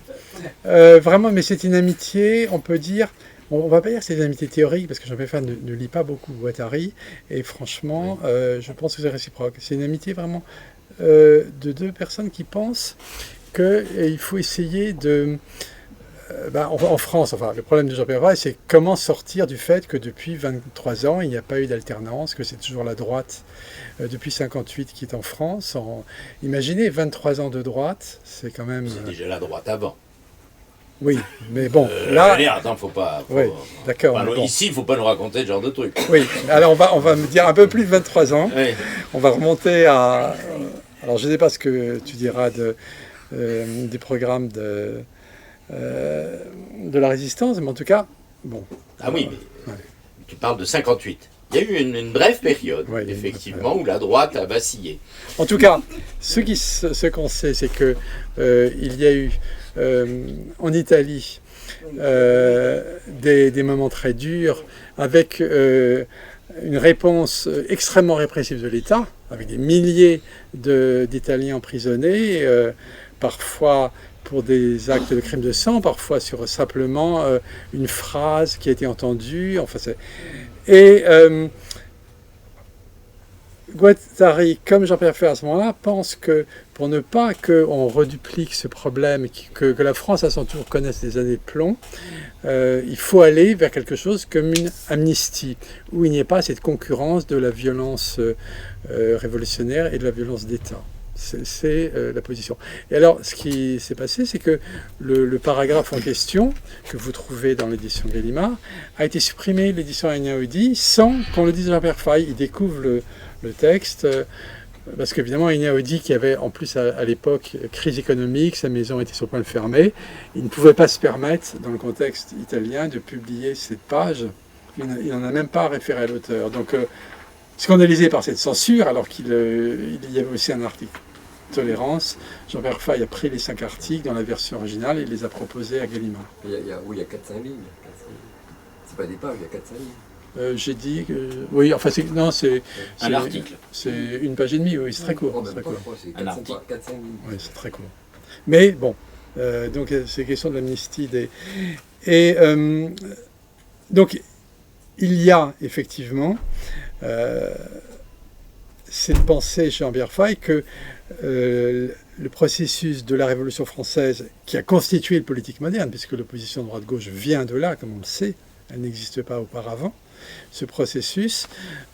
Vraiment, mais c'est une amitié, on peut dire, on ne va pas dire que c'est une amitié théorique, parce que Jean-Pierre Faye ne lit pas beaucoup Guattari, et franchement, je pense que c'est réciproque. C'est une amitié vraiment de 2 personnes qui pensent qu'il faut essayer de... en France, le problème de Jean-Pierre Faye, c'est comment sortir du fait que depuis 23 ans, il n'y a pas eu d'alternance, que c'est toujours la droite depuis 58 qui est en France. Imaginez 23 ans de droite, c'est quand même... C'est déjà la droite avant. Oui, mais bon, là... Attends, faut pas... Oui, d'accord. Bon. Ici, il ne faut pas nous raconter ce genre de truc. Oui, alors on va me dire un peu plus de 23 ans. Oui. On va remonter à... Alors, je ne sais pas ce que tu diras des programmes de la résistance, mais en tout cas, bon. Ah oui, mais tu parles de 58. Il y a eu une brève période, effectivement, où la droite a vacillé. En tout cas, ce qu'on sait, c'est que il y a eu en Italie des moments très durs, avec une réponse extrêmement répressive de l'État, avec des milliers d'Italiens emprisonnés, parfois pour des actes de crimes de sang, parfois sur simplement une phrase qui a été entendue. Enfin, Guattari, comme Jean-Pierre Fay à ce moment-là, pense que pour ne pas qu'on reduplique ce problème, que la France à son tour connaisse des années de plomb, il faut aller vers quelque chose comme une amnistie, où il n'y ait pas cette concurrence de la violence révolutionnaire et de la violence d'État. C'est la position. Et alors, ce qui s'est passé, c'est que le paragraphe en question, que vous trouvez dans l'édition Gallimard, a été supprimé de l'édition Einaudi sans qu'on le dise à Jean-Pierre Fay. Il découvre le texte, parce qu'évidemment, Einaudi, qui avait en plus à l'époque crise économique, sa maison était sur le point de fermer, il ne pouvait pas se permettre, dans le contexte italien, de publier cette page. Il n'en a même pas référé à l'auteur. Donc, scandalisé par cette censure, alors qu'il y avait aussi un article tolérance, Jean-Pierre Fay a pris les 5 articles dans la version originale et les a proposés à Gallimard. Il y a 4-5 lignes. C'est pas des pages, il y a 4-5 lignes. J'ai dit que... Oui, enfin, c'est un article. C'est une page et demie, oui, c'est très court. Oh, c'est très court. C'est Un article. 4-5 lignes. Oui, c'est très court. Mais bon, donc c'est question de l'amnistie des... Et donc, il y a effectivement cette pensée chez Jean-Pierre Fay que le processus de la Révolution française, qui a constitué le politique moderne, puisque l'opposition droite-gauche vient de là, comme on le sait, elle n'existe pas auparavant, ce processus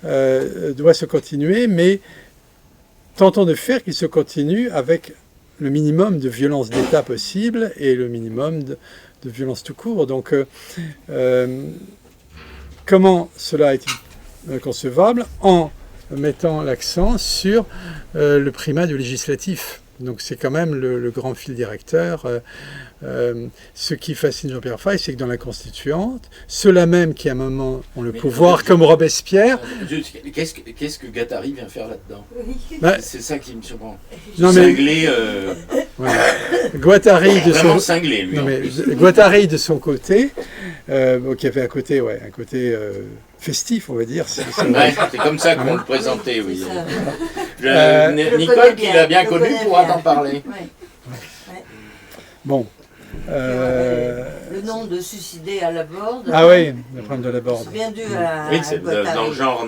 doit se continuer, mais tentons de faire qu'il se continue avec le minimum de violence d'État possible et le minimum de violence tout court. Donc, comment cela est-il concevable? En mettant l'accent sur le primat du législatif. Donc c'est quand même le grand fil directeur. Ce qui fascine Jean-Pierre Fay, c'est que dans la Constituante, ceux-là même qui à un moment ont le pouvoir, comme Robespierre... Qu'est-ce que Guattari vient faire là-dedans? C'est ça qui me surprend. Non, mais, cinglé, voilà. Guattari de vraiment son... cinglé, lui. Non, mais Guattari de son côté, qui avait un côté festif, on va dire. C'est comme ça qu'on le présentait, oui. Nicole, qui l'a bien connu, pourra t'en parler. Bon. Le nom de Suicider à Laborde. Ah oui, le problème de Laborde. C'est bien dû à Oui, c'est dans le genre.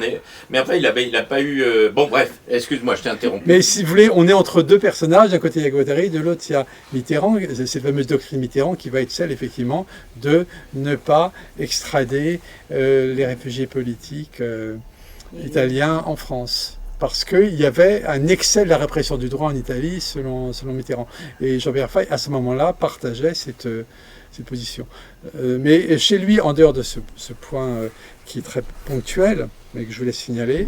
Mais après, il n'a pas eu... Bon, bref, excuse-moi, je t'ai interrompu. Mais si vous voulez, on est entre deux personnages. D'un côté, il y a Guattari, de l'autre, il y a Mitterrand. C'est cette fameuse doctrine Mitterrand qui va être celle, effectivement, de ne pas extrader les réfugiés politiques italiens en France. Parce qu'il y avait un excès de la répression du droit en Italie, selon Mitterrand. Et Jean-Pierre Fay, à ce moment-là, partageait cette position. Mais chez lui, en dehors de ce point qui est très ponctuel, mais que je voulais signaler,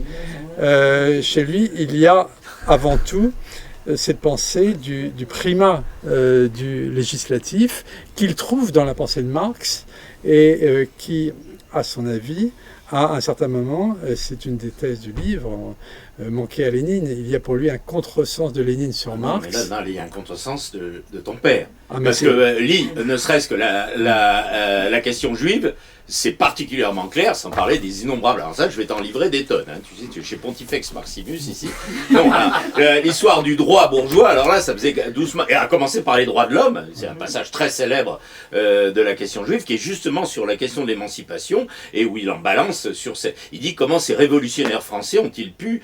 chez lui, il y a avant tout cette pensée du primat du législatif qu'il trouve dans la pensée de Marx et qui, à son avis, à un certain moment, c'est une des thèses du livre, manqué à Lénine. Il y a pour lui un contresens de Lénine sur Marx. Mais là, il y a un contresens de ton père. Parce que lis, ne serait-ce que la question juive, c'est particulièrement clair, sans parler des innombrables. Alors ça, je vais t'en livrer des tonnes. Hein. Tu sais, tu es chez Pontifex Maximus ici. Non, l'histoire du droit bourgeois, alors là, ça faisait doucement... Et à commencer par les droits de l'homme, c'est un passage très célèbre de la question juive, qui est justement sur la question de l'émancipation, et où il en balance sur... Il dit comment ces révolutionnaires français ont-ils pu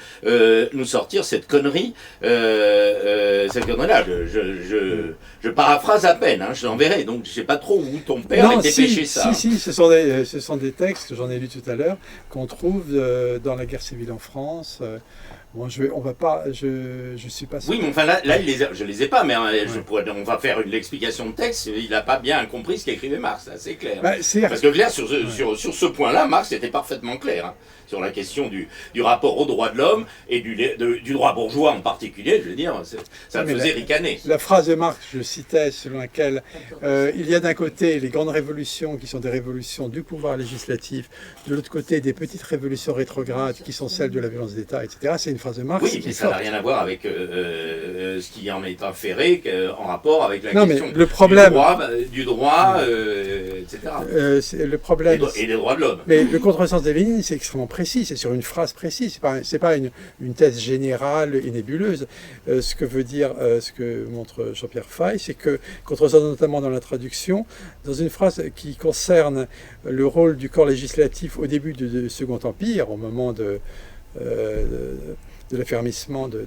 nous sortir cette connerie, cette connerie-là. Je paraphrase à peine, hein, je l'enverrai, donc je ne sais pas trop où ton père a dépêché ça. Si, ce sont des textes, j'en ai lu tout à l'heure, qu'on trouve dans la guerre civile en France. Bon, on va pas, je suis pas sûr. Oui, mais enfin là je les ai pas, mais on va faire l'explication de texte. Il n'a pas bien compris ce qu'écrivait Marx, là, c'est clair. Parce que clair, sur ce point-là, Marx était parfaitement clair, hein, sur la question du rapport aux droits de l'homme et du droit bourgeois en particulier. Je veux dire, ça me faisait ricaner. La phrase de Marx, je citais, selon laquelle il y a d'un côté les grandes révolutions qui sont des révolutions du pouvoir législatif, de l'autre côté des petites révolutions rétrogrades qui sont celles de la violence d'État, etc. C'est une phrase de Marx. Oui, mais ça n'a rien à voir avec ce qui en est inféré en rapport avec la question le problème, du droit etc. Le problème, et des droits de l'homme. Mais le contresens de Lénine, c'est extrêmement précis, c'est sur une phrase précise, c'est pas une thèse générale et nébuleuse. Ce que montre Jean-Pierre Fay, c'est que, contresens notamment dans la traduction, dans une phrase qui concerne le rôle du corps législatif au début du Second Empire, au moment de l'affermissement du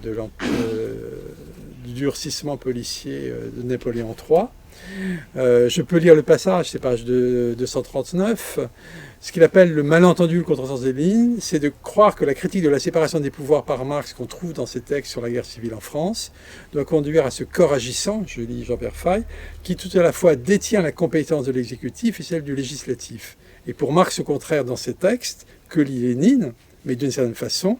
durcissement policier de Napoléon III. Je peux lire le passage, c'est page 239. Ce qu'il appelle le malentendu, le contresens de Lénine, c'est de croire que la critique de la séparation des pouvoirs par Marx qu'on trouve dans ses textes sur la guerre civile en France doit conduire à ce corps agissant, je lis Jean-Pierre Faye, qui tout à la fois détient la compétence de l'exécutif et celle du législatif. Et pour Marx, au contraire, dans ses textes, que lit Lénine, mais d'une certaine façon,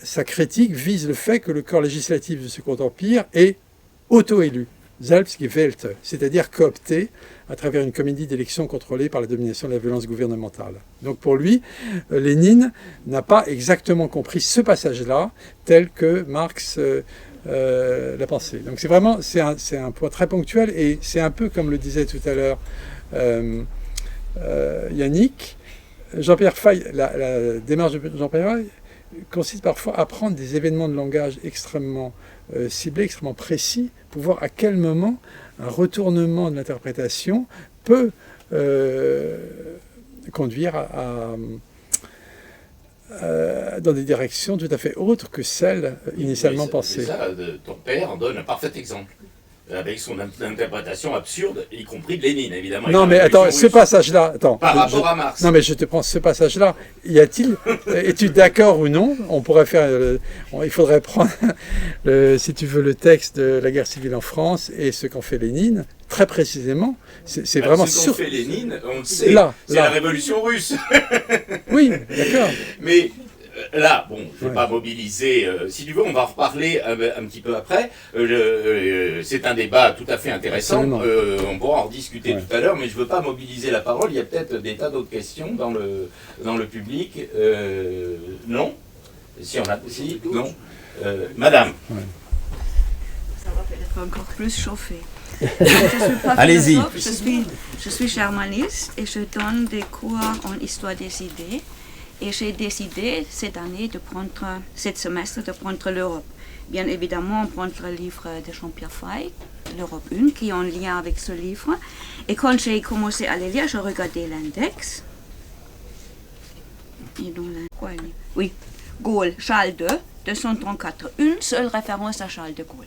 sa critique vise le fait que le corps législatif du Second Empire est auto-élu, selbstgewählt, c'est-à-dire coopté à travers une comédie d'élections contrôlée par la domination de la violence gouvernementale. Donc pour lui, Lénine n'a pas exactement compris ce passage-là tel que Marx l'a pensé. Donc c'est vraiment un point très ponctuel et c'est un peu comme le disait tout à l'heure Yannick. Jean-Pierre Faye, la démarche de Jean-Pierre Faye consiste parfois à prendre des événements de langage extrêmement ciblés, extrêmement précis, pour voir à quel moment un retournement de l'interprétation peut conduire dans des directions tout à fait autres que celles initialement pensées. Ça, ton père en donne un parfait exemple. Avec son interprétation absurde, y compris de Lénine, évidemment. Non, mais attends, ce passage-là... Par rapport à Marx. Non, mais je te prends ce passage-là. Es-tu d'accord ou non? On pourrait faire... il faudrait prendre, si tu veux, le texte de la guerre civile en France et ce qu'en fait Lénine, très précisément. C'est vraiment ce qu'en fait Lénine, on le sait, c'est la révolution russe. Oui, d'accord. Mais... là, bon, je ne vais pas mobiliser. Si tu veux, on va en reparler un petit peu après. C'est un débat tout à fait intéressant. On pourra en rediscuter tout à l'heure, mais je ne veux pas mobiliser la parole. Il y a peut-être des tas d'autres questions dans le public. Non? Si on a... Si? Non? Madame. Ça va peut-être encore plus chauffer. Allez-y. Je suis germaniste et je donne des cours en histoire des idées. Et j'ai décidé cette année cette semestre, de prendre l'Europe. Bien évidemment, prendre le livre de Jean-Pierre Faye, l'Europe 1, qui est en lien avec ce livre. Et quand j'ai commencé à le lire, je regardais l'index. Oui, Gaulle, Charles II, 234. Une seule référence à Charles de Gaulle.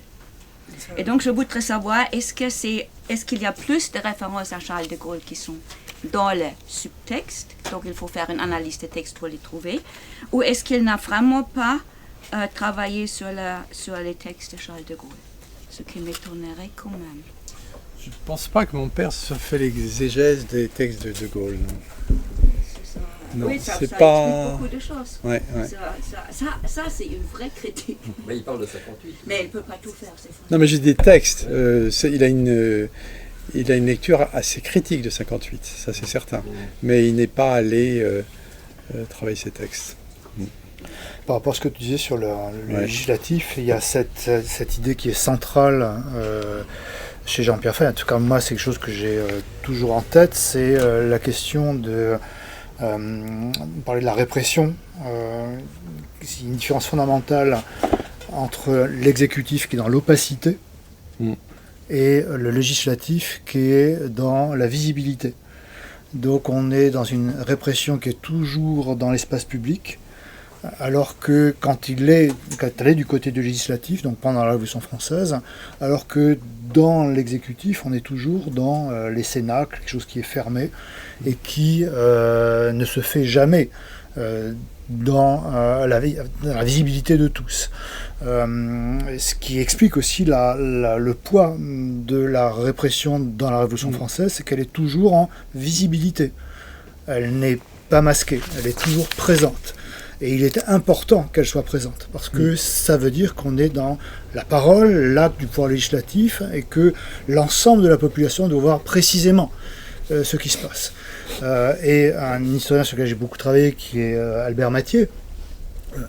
Et donc, je voudrais savoir, est-ce qu'il y a plus de références à Charles de Gaulle qui sont dans le subtexte, donc il faut faire une analyse de texte pour les trouver, ou est-ce qu'il n'a vraiment pas travaillé sur les textes de Charles de Gaulle, ce qui m'étonnerait quand même. Je ne pense pas que mon père se fait l'exégèse des textes de Gaulle. Non, oui, ça c'est pas... explique beaucoup de choses. Ouais. Ça, c'est une vraie critique. Mais il parle de 58. Mais il ne peut pas tout faire, c'est vrai. Non, mais j'ai des textes. Il a une lecture assez critique de 58, ça c'est certain. Mais il n'est pas allé travailler ses textes. Par rapport à ce que tu disais sur le législatif, il y a cette idée qui est centrale chez Jean-Pierre Faye. En tout cas, moi, c'est quelque chose que j'ai toujours en tête, c'est la question de parler de la répression. C'est une différence fondamentale entre l'exécutif qui est dans l'opacité et le législatif qui est dans la visibilité. Donc on est dans une répression qui est toujours dans l'espace public, alors que quand elle est du côté du législatif, donc pendant la Révolution française, alors que dans l'exécutif, on est toujours dans les cénacles, quelque chose qui est fermé et qui ne se fait jamais dans la visibilité de tous. Ce qui explique aussi le poids de la répression dans la Révolution française, c'est qu'elle est toujours en visibilité. Elle n'est pas masquée, elle est toujours présente. Et il est important qu'elle soit présente, parce que ça veut dire qu'on est dans la parole, l'acte du pouvoir législatif, et que l'ensemble de la population doit voir précisément ce qui se passe. Et un historien sur lequel j'ai beaucoup travaillé, qui est Albert Mathieu.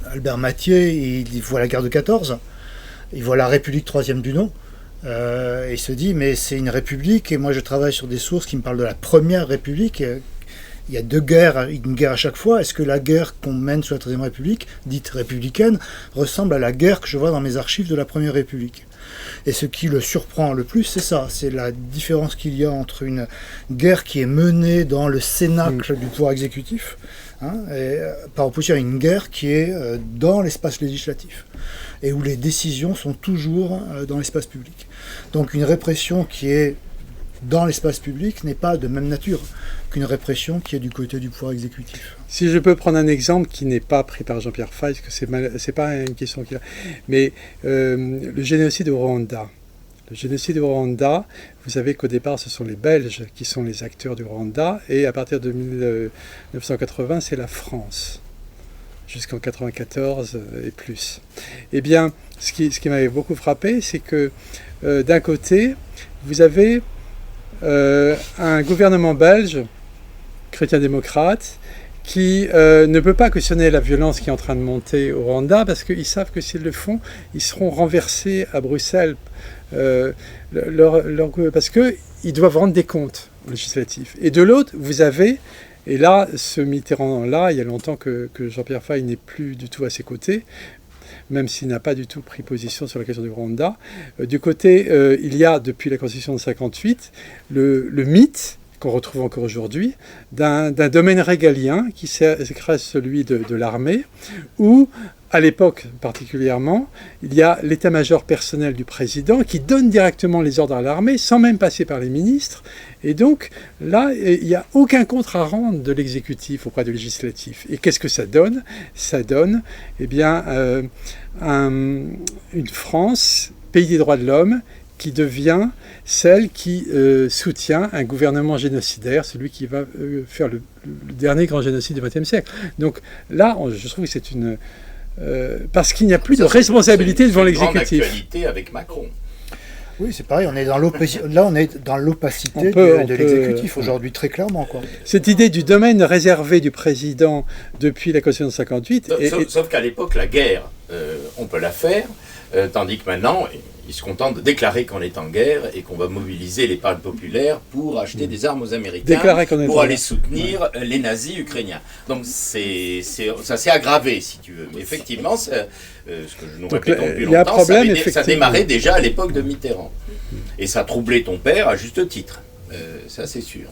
Albert Mathieu, il voit la guerre de 14, il voit la République troisième du nom, et il se dit, mais c'est une république, et moi je travaille sur des sources qui me parlent de la première République, il y a deux guerres, une guerre à chaque fois. Est-ce que la guerre qu'on mène sous la Troisième République, dite républicaine, ressemble à la guerre que je vois dans mes archives de la Première République? Et ce qui le surprend le plus, c'est ça, c'est la différence qu'il y a entre une guerre qui est menée dans le cénacle du pouvoir exécutif, et, par opposition à une guerre qui est dans l'espace législatif, et où les décisions sont toujours dans l'espace public. Donc une répression qui est dans l'espace public n'est pas de même nature qu'une répression qui est du côté du pouvoir exécutif. Si je peux prendre un exemple qui n'est pas pris par Jean-Pierre Faye, parce que c'est pas une question qu'il a, mais le génocide au Rwanda. Le génocide au Rwanda, vous savez qu'au départ, ce sont les Belges qui sont les acteurs du Rwanda, et à partir de 1980, c'est la France, jusqu'en 1994 et plus. Eh bien, ce qui m'avait beaucoup frappé, c'est que d'un côté, vous avez un gouvernement belge, chrétien-démocrate, qui ne peut pas cautionner la violence qui est en train de monter au Rwanda, parce qu'ils savent que s'ils le font, ils seront renversés à Bruxelles, parce qu'ils doivent rendre des comptes législatifs. Et de l'autre, vous avez, et là, ce Mitterrand-là, il y a longtemps que Jean-Pierre Faye n'est plus du tout à ses côtés, même s'il n'a pas du tout pris position sur la question du Rwanda. Du côté, il y a, depuis la Constitution de 1958, le mythe qu'on retrouve encore aujourd'hui, d'un domaine régalien qui serait celui de l'armée, où, à l'époque particulièrement, il y a l'état-major personnel du président qui donne directement les ordres à l'armée sans même passer par les ministres. Et donc, là, il n'y a aucun compte à rendre de l'exécutif auprès du législatif. Et qu'est-ce que ça donne? Ça donne, eh bien, une France, pays des droits de l'homme, qui devient celle qui soutient un gouvernement génocidaire, celui qui va faire le dernier grand génocide du XXe siècle. Donc là, je trouve que c'est une... parce qu'il n'y a plus de responsabilité devant l'exécutif. C'est une grande actualité avec Macron. Oui, c'est pareil, on est dans l'opacité de l'exécutif aujourd'hui, très clairement, quoi. Cette idée du domaine réservé du président depuis la Constitution de 58... Sauf qu'à l'époque, la guerre, on peut la faire, tandis que maintenant... Ils se contentent de déclarer qu'on est en guerre et qu'on va mobiliser l'épargne populaire pour acheter des armes aux Américains, pour aller soutenir les nazis ukrainiens. Donc ça s'est aggravé, si tu veux. Mais effectivement, ce que nous répétons depuis longtemps, ça démarrait déjà à l'époque de Mitterrand. Et ça troublait ton père à juste titre. Ça, c'est sûr.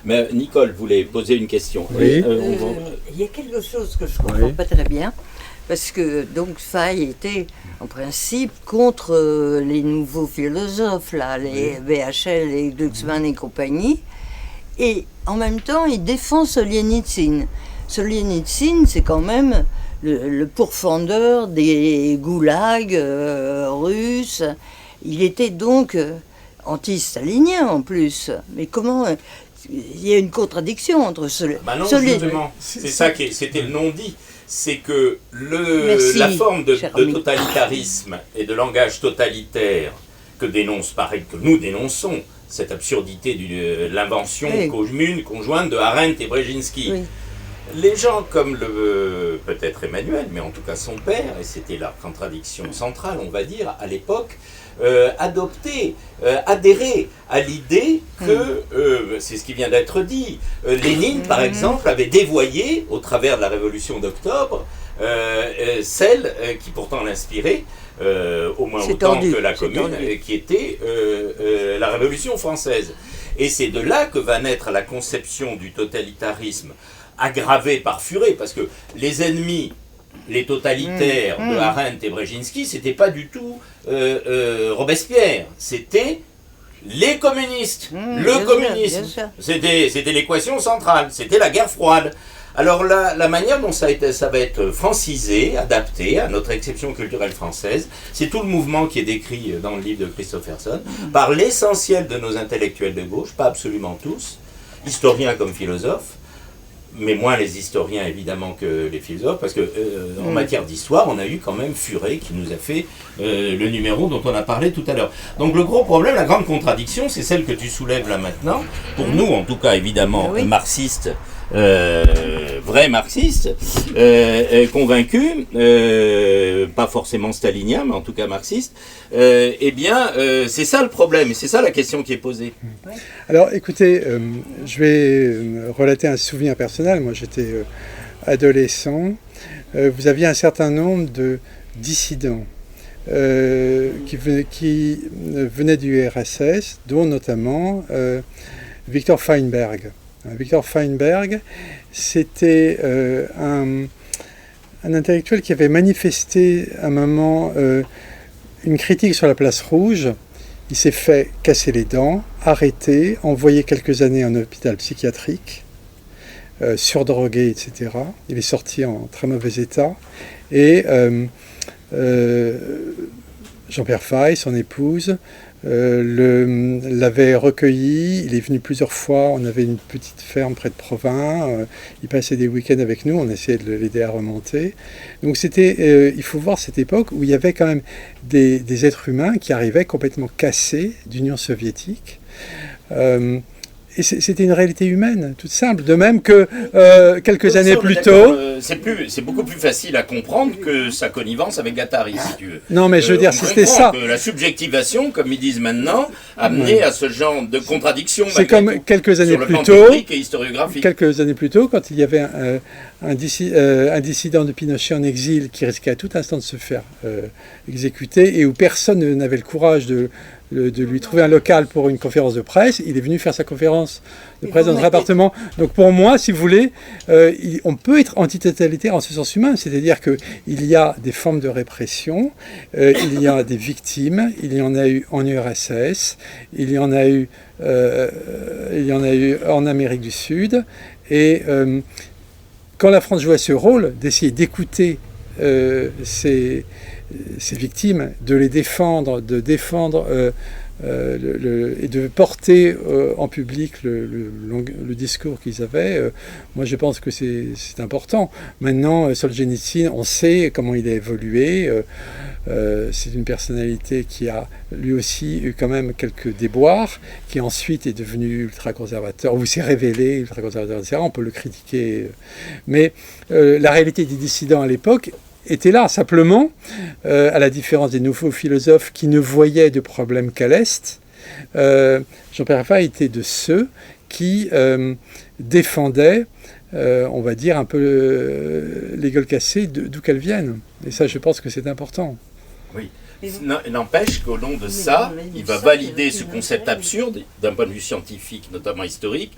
Mais Nicole voulait poser une question. Oui. Il y a quelque chose que je ne comprends pas très bien. Parce que donc Faye était en principe contre les nouveaux philosophes, là, les BHL, les Glucksmann et compagnie. Et en même temps, il défend Solzhenitsyn. Solzhenitsyn, c'est quand même le pourfendeur des goulags russes. Il était donc anti-stalinien en plus. Mais comment... Il y a une contradiction entre non, justement, c'est ça c'était le non-dit. C'est que la forme de totalitarisme et de langage totalitaire que nous dénonçons, cette absurdité de l'invention commune, conjointe de Arendt et Brzezinski. Oui. Les gens comme peut-être Emmanuel, mais en tout cas son père, et c'était la contradiction centrale, on va dire, à l'époque, adhérer à l'idée que, c'est ce qui vient d'être dit, Lénine, par exemple, avait dévoyé, au travers de la Révolution d'octobre, celle qui pourtant l'inspirait, au moins autant que la Commune, qui était la Révolution française. Et c'est de là que va naître la conception du totalitarisme, aggravée par Furet, parce que les ennemis... Les totalitaires de Arendt et Brzezinski, c'était pas du tout Robespierre, c'était les communistes, le communisme. C'était l'équation centrale, c'était la guerre froide. Alors la manière dont ça va être francisé, adapté à notre exception culturelle française, c'est tout le mouvement qui est décrit dans le livre de Christopherson, par l'essentiel de nos intellectuels de gauche, pas absolument tous, historiens comme philosophes, mais moins les historiens évidemment que les philosophes, parce que en matière d'histoire, on a eu quand même Furet qui nous a fait le numéro dont on a parlé tout à l'heure. Donc le gros problème, la grande contradiction, c'est celle que tu soulèves là maintenant, pour nous en tout cas évidemment marxistes, vrai marxiste, convaincu, pas forcément stalinien, mais en tout cas marxiste, eh bien, c'est ça le problème, et c'est ça la question qui est posée. Alors, écoutez, je vais relater un souvenir personnel. Moi, j'étais adolescent. Vous aviez un certain nombre de dissidents qui venaient du RSS, dont notamment Victor Feinberg. Victor Feinberg, c'était un intellectuel qui avait manifesté à un moment une critique sur la place rouge. Il s'est fait casser les dents, arrêté, envoyé quelques années en hôpital psychiatrique, surdrogué, etc. Il est sorti en très mauvais état. Et Jean-Pierre Fay, son épouse, l'avait recueilli. Il est venu plusieurs fois. On avait une petite ferme près de Provins. Il passait des week-ends avec nous. On essayait de l'aider à remonter. Donc c'était, il faut voir cette époque où il y avait quand même des êtres humains qui arrivaient complètement cassés d'Union soviétique. Et c'était une réalité humaine, toute simple. De même que quelques années plus tôt... C'est beaucoup plus facile à comprendre que sa connivence avec Guattari, si tu veux. Non, mais je veux dire, c'était ça. Que la subjectivation, comme ils disent maintenant, amenait à ce genre de contradiction. C'est comme quelques années plus tôt, quelques années plus tôt, quand il y avait un dissident de Pinochet en exil qui risquait à tout instant de se faire exécuter et où personne n'avait le courage de lui trouver un local pour une conférence de presse. Il est venu faire sa conférence de presse dans notre appartement. Donc pour moi, si vous voulez, on peut être antitotalitaire en ce sens humain, c'est-à-dire qu'il y a des formes de répression, il y a des victimes, il y en a eu en URSS, il y en a eu en Amérique du Sud, et quand la France jouait ce rôle d'essayer d'écouter ces victimes, de les défendre, et de porter en public le discours qu'ils avaient, moi je pense que c'est important. Maintenant, Solzhenitsyn, on sait comment il a évolué. C'est une personnalité qui a lui aussi eu quand même quelques déboires, qui ensuite est devenu ultra-conservateur, ou s'est révélé ultra-conservateur, etc. On peut le critiquer. Mais la réalité des dissidents à l'époque était là, simplement, à la différence des nouveaux philosophes qui ne voyaient de problème qu'à l'Est. Jean-Pierre Fay était de ceux qui défendaient, on va dire, un peu les gueules cassées d'où qu'elles viennent. Et ça, je pense que c'est important. Oui. N'empêche qu'au long de ça, il va valider ce concept absurde, d'un point de vue scientifique, notamment historique,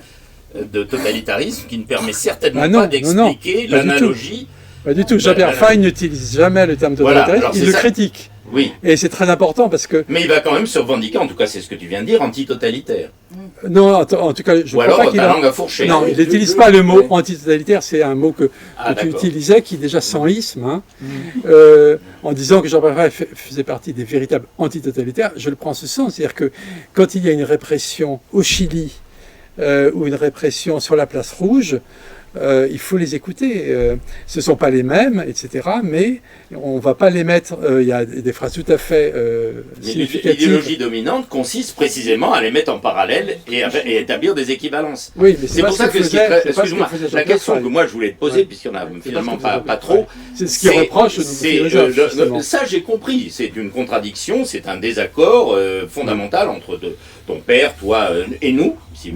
de totalitarisme, qui ne permet certainement pas d'expliquer l'analogie. Pas du tout. Jean-Pierre Fay n'utilise jamais le terme totalitarisme, il le critique. Oui. Et c'est très important parce que... Mais il va quand même se revendiquer, en tout cas c'est ce que tu viens de dire, antitotalitaire. Non, en tout cas, je crois pas qu'il ta langue a fourché. Non, il n'utilise pas le mot antitotalitaire, c'est un mot que tu utilisais qui est déjà sans isme, en disant que Jean-Pierre Fay faisait partie des véritables antitotalitaires. Je le prends en ce sens, c'est-à-dire que quand il y a une répression au Chili ou une répression sur la place rouge, il faut les écouter. Ce ne sont pas les mêmes, etc. Mais on ne va pas les mettre... Il y a des phrases tout à fait significatives. L'idéologie dominante consiste précisément à les mettre en parallèle et établir des équivalences. Oui, mais c'est pour ça que excuse-moi, la question que moi je voulais te poser, puisqu'il n'y en a finalement pas trop... C'est ce qui reproche aux philosophes. Ça j'ai compris. C'est une contradiction, c'est un désaccord fondamental entre ton père, toi et nous, si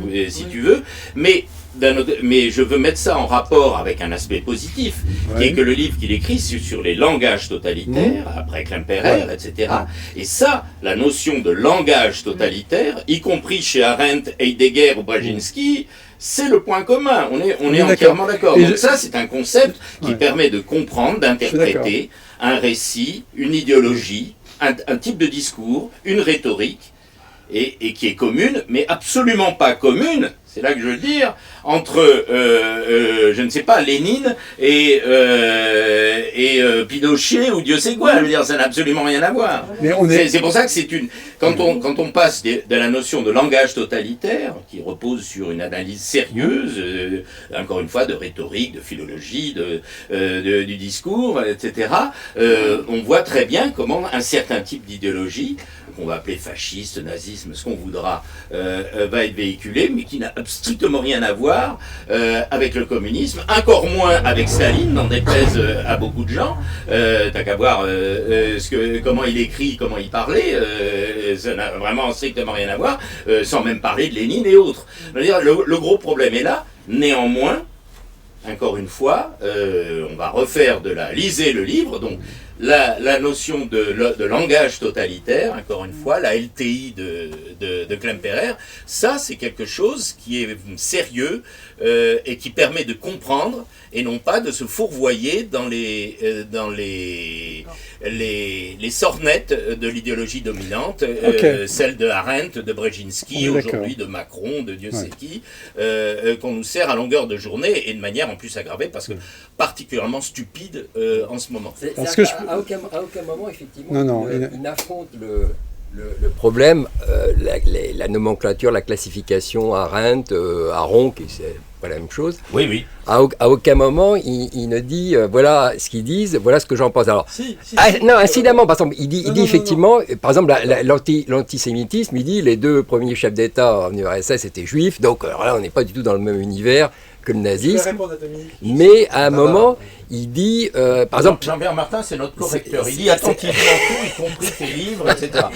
tu veux. Mais je veux mettre ça en rapport avec un aspect positif, qui est que le livre qu'il écrit sur les langages totalitaires, après Klemperer, etc. Et ça, la notion de langage totalitaire, y compris chez Arendt, Heidegger ou Brzezinski, c'est le point commun. On est entièrement d'accord. Donc ça, c'est un concept qui permet de comprendre, d'interpréter un récit, une idéologie, un type de discours, une rhétorique, et qui est commune, mais absolument pas commune, c'est là que je veux dire, entre, je ne sais pas, Lénine et Pinochet ou Dieu sait quoi. Je veux dire, ça n'a absolument rien à voir. C'est pour ça que c'est une... Quand on passe de la notion de langage totalitaire, qui repose sur une analyse sérieuse, encore une fois, de rhétorique, de philologie, du discours, etc., on voit très bien comment un certain type d'idéologie, qu'on va appeler fasciste, nazisme, ce qu'on voudra, va être véhiculé, mais qui n'a strictement rien à voir avec le communisme, encore moins avec Staline, n'en déplaise à beaucoup de gens. T'as qu'à voir comment il écrit, comment il parlait, ça n'a vraiment strictement rien à voir, sans même parler de Lénine et autres. C'est-à-dire, le gros problème est là, néanmoins, encore une fois, on va refaire lisez le livre, donc la notion de langage totalitaire, encore une fois, la LTI de Klemperer, ça c'est quelque chose qui est sérieux et qui permet de comprendre et non pas de se fourvoyer dans les sornettes de l'idéologie dominante, celle de Arendt, de Brzezinski, aujourd'hui de Macron, de Dieu sait qui, qu'on nous sert à longueur de journée et de manière en plus aggravée parce que particulièrement stupide en ce moment. À aucun moment, effectivement, il n'affronte le problème, la nomenclature, la classification Arendt, Aron, qui c'est pas la même chose. Oui, oui. À aucun moment, il ne dit voilà ce qu'ils disent, voilà ce que j'en pense. Alors, non, incidemment, par exemple, il dit effectivement, par exemple, l'antisémitisme, il dit les 2 premiers chefs d'État en URSS étaient juifs, donc alors là, on n'est pas du tout dans le même univers que le nazisme. Mais à un moment, il dit, par exemple... Jean-Pierre Martin, c'est notre correcteur. Il dit attentivement tout, y compris tes livres, etc.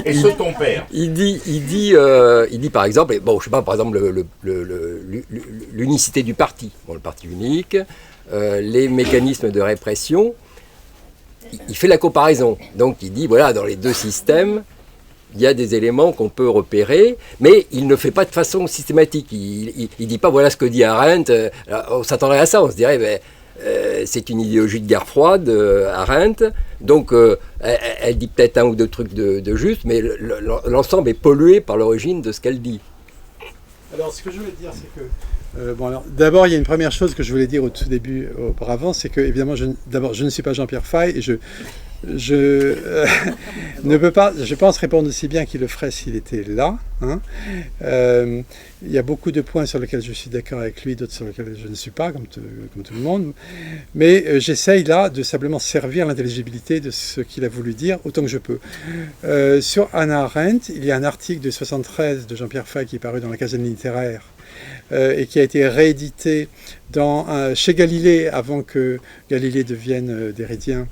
Et ceux de ton père. Il dit par exemple, bon, je sais pas, par exemple, l'unicité du parti, le parti unique, les mécanismes de répression. Il fait la comparaison. Donc, il dit, voilà, dans les 2 systèmes, il y a des éléments qu'on peut repérer, mais il ne fait pas de façon systématique. Il ne dit pas, voilà ce que dit Arendt. On s'attendrait à ça, on se dirait, c'est une idéologie de guerre froide, Arendt, donc elle dit peut-être 1 ou 2 trucs de juste, mais l'ensemble est pollué par l'origine de ce qu'elle dit. Alors, ce que je voulais dire, c'est que... d'abord, il y a une première chose que je voulais dire au tout début, auparavant, c'est que, évidemment, je ne suis pas Jean-Pierre Fay, et je ne peux pas, je pense, répondre aussi bien qu'il le ferait s'il était là. Il y a beaucoup de points sur lesquels je suis d'accord avec lui, d'autres sur lesquels je ne suis pas, comme tout le monde. Mais j'essaye là de simplement servir l'intelligibilité de ce qu'il a voulu dire autant que je peux. Sur Hannah Arendt, il y a un article de 1973 de Jean-Pierre Fay qui est paru dans la Gazette littéraire et qui a été réédité chez Galilée avant que Galilée devienne déridien.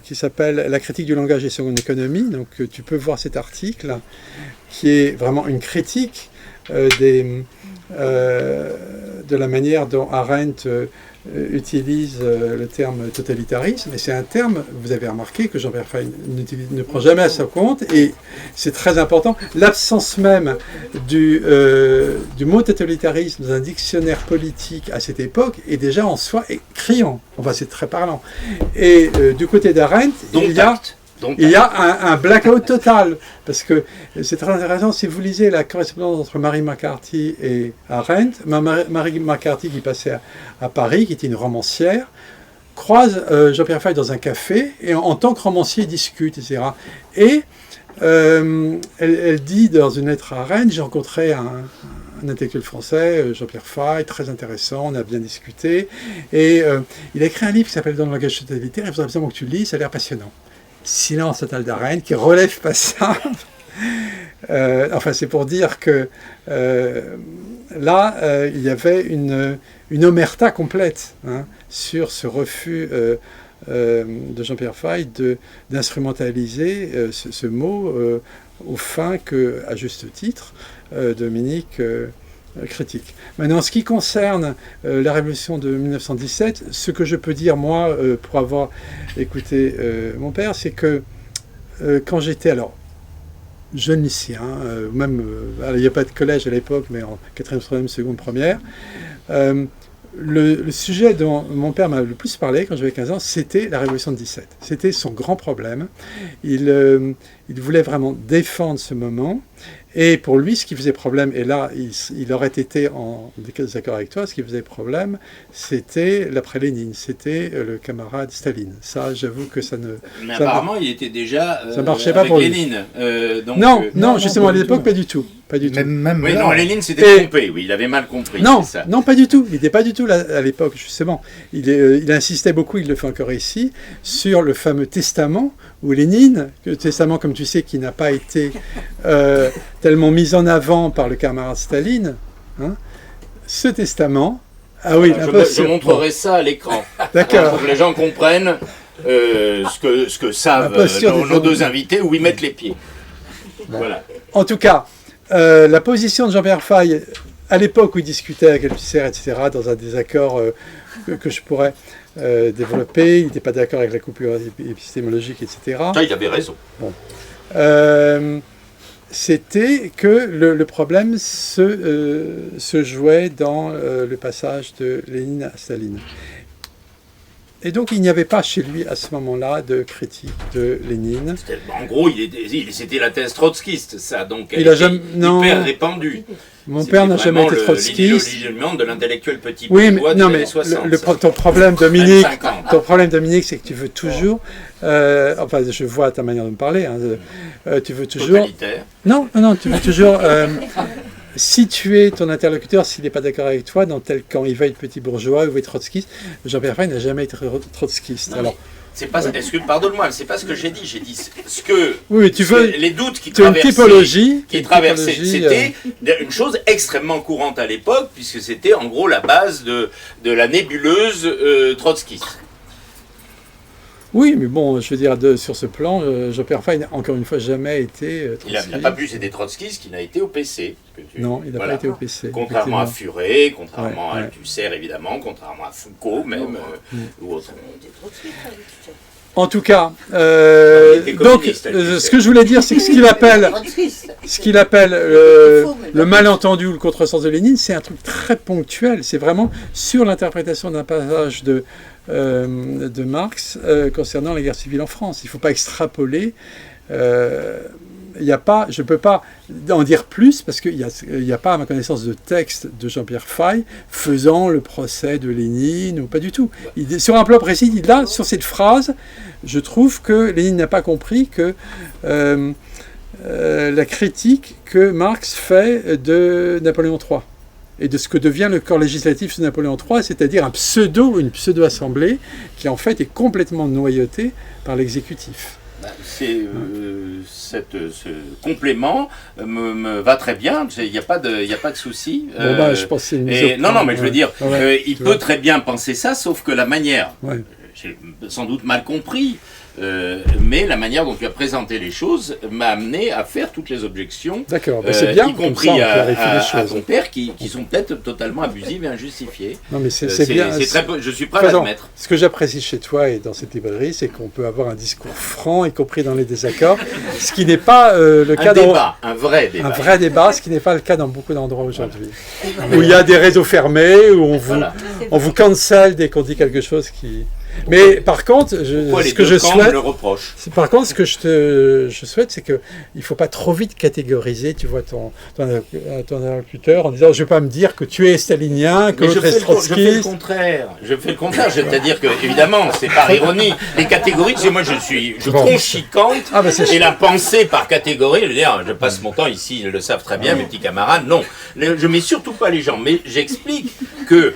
Qui s'appelle « La critique du langage et son économie ». Donc tu peux voir cet article qui est vraiment une critique de la manière dont Arendt utilise le terme totalitarisme. Et c'est un terme, vous avez remarqué, que Jean-Pierre Fay ne prend jamais à son compte, et c'est très important. L'absence même du mot totalitarisme dans un dictionnaire politique à cette époque est déjà en soi criant. Enfin, c'est très parlant. Et du côté d'Arendt, il y a un blackout total, parce que c'est très intéressant, si vous lisez la correspondance entre Marie McCarthy et Arendt, Marie McCarthy qui passait à Paris, qui était une romancière, croise Jean-Pierre Fay dans un café, et en tant que romancier, ils discutent, etc. Et elle dit dans une lettre à Arendt, j'ai rencontré un intellectuel français, Jean-Pierre Fay, très intéressant, on a bien discuté, et il a écrit un livre qui s'appelle « Dans le langage totalitaire », il faudrait absolument que tu le lises, ça a l'air passionnant. Silence total d'Arendt, qui relève pas ça. Enfin, c'est pour dire que là, il y avait une omerta complète sur ce refus de Jean-Pierre Fay d'instrumentaliser ce mot aux fins que, à juste titre, Dominique critique. Maintenant, en ce qui concerne la révolution de 1917, ce que je peux dire, moi, pour avoir écouté mon père, c'est que quand j'étais, jeune lycéen, même, il n'y a pas de collège à l'époque, mais en 4e, 3e, seconde, première, le sujet dont mon père m'a le plus parlé quand j'avais 15 ans, c'était la révolution de 17. C'était son grand problème. Il voulait vraiment défendre ce moment. Et pour lui, ce qui faisait problème, et là, il aurait été en désaccord avec toi, ce qui faisait problème, c'était l'après-Lénine, c'était le camarade Staline. Ça, j'avoue que ça ne... Mais apparemment, il était déjà ça marchait pas pour Lénine. Non, justement, à l'époque, pas du tout. Pas du tout. Même oui, là, non, Lénine s'était trompé, oui, il avait mal compris. Non, c'est ça. non, pas du tout. Il n'était pas du tout là, à l'époque, justement. Il insistait beaucoup, il le fait encore ici, sur le fameux testament, ou Lénine, le testament, comme tu sais, qui n'a pas été tellement mis en avant par le camarade Staline, hein, ce testament... Ah oui, je montrerai ça à l'écran. D'accord. Pour que les gens comprennent ce que savent nos deux invités, où ils mettent les pieds. Bon. Voilà. En tout cas, la position de Jean-Pierre Faye, à l'époque où il discutait avec Althusser, etc., dans un désaccord que je pourrais développer, il n'était pas d'accord avec la coupure épistémologique, etc. Ça, il avait raison. Bon. C'était que le problème se jouait dans le passage de Lénine à Staline. Et donc, il n'y avait pas chez lui, à ce moment-là, de critique de Lénine. En gros, c'était la thèse trotskiste, ça, donc elle était hyper répandue. Mon père n'a jamais été trotskiste. L'idéologie de l'intellectuel petit oui, bourgeois des années 60. Ton problème, Dominique, c'est que tu veux toujours... enfin, je vois ta manière de me parler. Hein, tu veux toujours... Totalitaire. Non, tu veux toujours... situer ton interlocuteur, s'il n'est pas d'accord avec toi, dans tel camp. Il va être petit bourgeois, il va être trotskiste. Jean-Pierre Faye n'a jamais été trotskiste. Non, alors, c'est pas, pardonne-moi, c'est pas ce que j'ai dit. J'ai dit ce que... Oui, tu veux... Les doutes qui traversaient, c'était une chose extrêmement courante à l'époque, puisque c'était en gros la base de la nébuleuse trotskiste. Oui, mais bon, je veux dire, sur ce plan, Jean-Pierre Faye n'a encore une fois jamais été trotskiste. Il n'a pas plus été trotskiste qu'il n'a été au PC. Non, il n'a pas été au PC. Contrairement à Furet, contrairement à Althusser, évidemment, contrairement à Foucault même, ou autre. En tout cas, donc, ce que je voulais dire, c'est que ce qu'il appelle le malentendu ou le contresens de Lénine, c'est un truc très ponctuel. C'est vraiment sur l'interprétation d'un passage de Marx concernant la guerre civile en France. Il ne faut pas extrapoler. Je ne peux pas en dire plus parce qu'il n'y a pas, à ma connaissance, de texte de Jean-Pierre Faye faisant le procès de Lénine, ou pas du tout. Sur un plan précis, là, sur cette phrase, je trouve que Lénine n'a pas compris que la critique que Marx fait de Napoléon III et de ce que devient le corps législatif sous Napoléon III, c'est-à-dire une pseudo-assemblée qui en fait est complètement noyautée par l'exécutif. Ce complément me va très bien, il n'y a pas de souci. Je pense que c'est une non, mais je veux dire, il peut très bien penser ça, sauf que la manière, j'ai sans doute mal compris, mais la manière dont tu as présenté les choses m'a amené à faire toutes les objections, c'est bien, y compris à ton père, qui sont peut-être totalement abusives et injustifiées. Non, mais c'est bien. Je suis prêt à l'admettre. Ce que j'apprécie chez toi et dans cette librairie, c'est qu'on peut avoir un discours franc, y compris dans les désaccords, ce qui n'est pas le cas un vrai débat. Un vrai débat, ce qui n'est pas le cas dans beaucoup d'endroits aujourd'hui. Où il y a des réseaux fermés, où on vous cancel dès qu'on dit quelque chose qui... Mais par contre, ce que je souhaite, c'est qu'il ne faut pas trop vite catégoriser, tu vois, ton interlocuteur en disant, je ne vais pas me dire que tu es stalinien, que l'autre est trotskiste. Je fais le contraire, c'est-à-dire que, évidemment, c'est par ironie. Les catégories, moi je conchicante, et la pensée par catégorie, je veux dire, je passe mon temps ici, ils le savent très bien, mes petits camarades, non. Je ne mets surtout pas les gens, mais j'explique que,